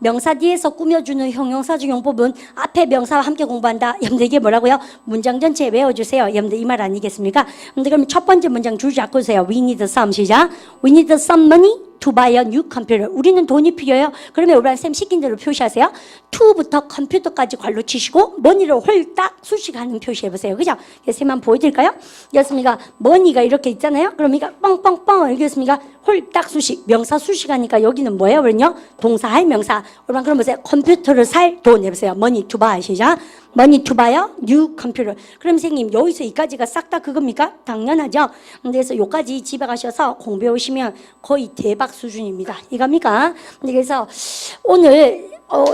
Speaker 1: 명사 뒤에서 꾸며주는 형용사적 용법은 앞에 명사와 함께 공부한다. 여러분들 이게 뭐라고요? 문장 전체 외워주세요. 여러분들 이 말 아니겠습니까? 여러분들 그럼 첫 번째 문장 줄 잡고 오세요. We need some. 시작. We need some money to buy a new computer. 우리는 돈이 필요해요. 그러면 우리 쌤 시킨 대로 표시하세요. to부터 컴퓨터까지 괄로 치시고 money를 홀딱 수식하는 표시해보세요. 그죠? 쌤 한번 보여드릴까요? 였습니까? money가 이렇게 있잖아요. 그럼 이거 뻥뻥뻥 이겼습니까? 홀딱 수식. 명사 수식하니까 여기는 뭐예요? 그러면요? 동사할 명사. 그러면 그럼 보세요. 컴퓨터를 살 돈 해보세요. money to buy. 시작. money to buy a new computer. 그럼 선생님 여기서 이까지가 싹 다 그겁니까? 당연하죠. 그래서 여기까지 집에 가셔서 공부해 오시면 거의 대박 수준입니다. 이겁니까? 그래서 오늘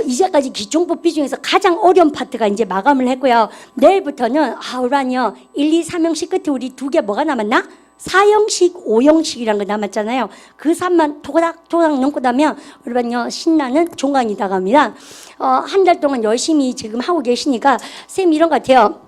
Speaker 1: 이제까지 기존법 비중에서 가장 어려운 파트가 이제 마감을 했고요. 내일부터는 우리요 1, 2, 3형식 끝에 우리 두 개 뭐가 남았나? 4형식, 5형식이란 거 남았잖아요. 그 3만 토닥토닥 넘고 나면 여러분요 신나는 종강이다 갑니다. 한 달 동안 열심히 지금 하고 계시니까 쌤 이런 것 같아요.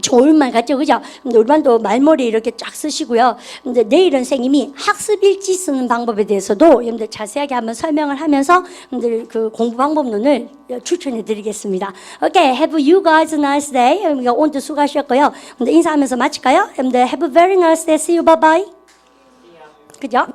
Speaker 1: 좋은 말 같죠, 그죠? 근데 우리반도 말머리 이렇게 쫙 쓰시고요. 근데 내일은 선생님이 학습일지 쓰는 방법에 대해서도 여러분들 자세하게 한번 설명을 하면서 여러분들 그 공부 방법론을 추천해 드리겠습니다. Okay, have you guys a nice day. 여러분들 오늘도 수고하셨고요. 근데 인사하면서 마칠까요? 여러분들 have a very nice day. See you, bye bye. 그죠?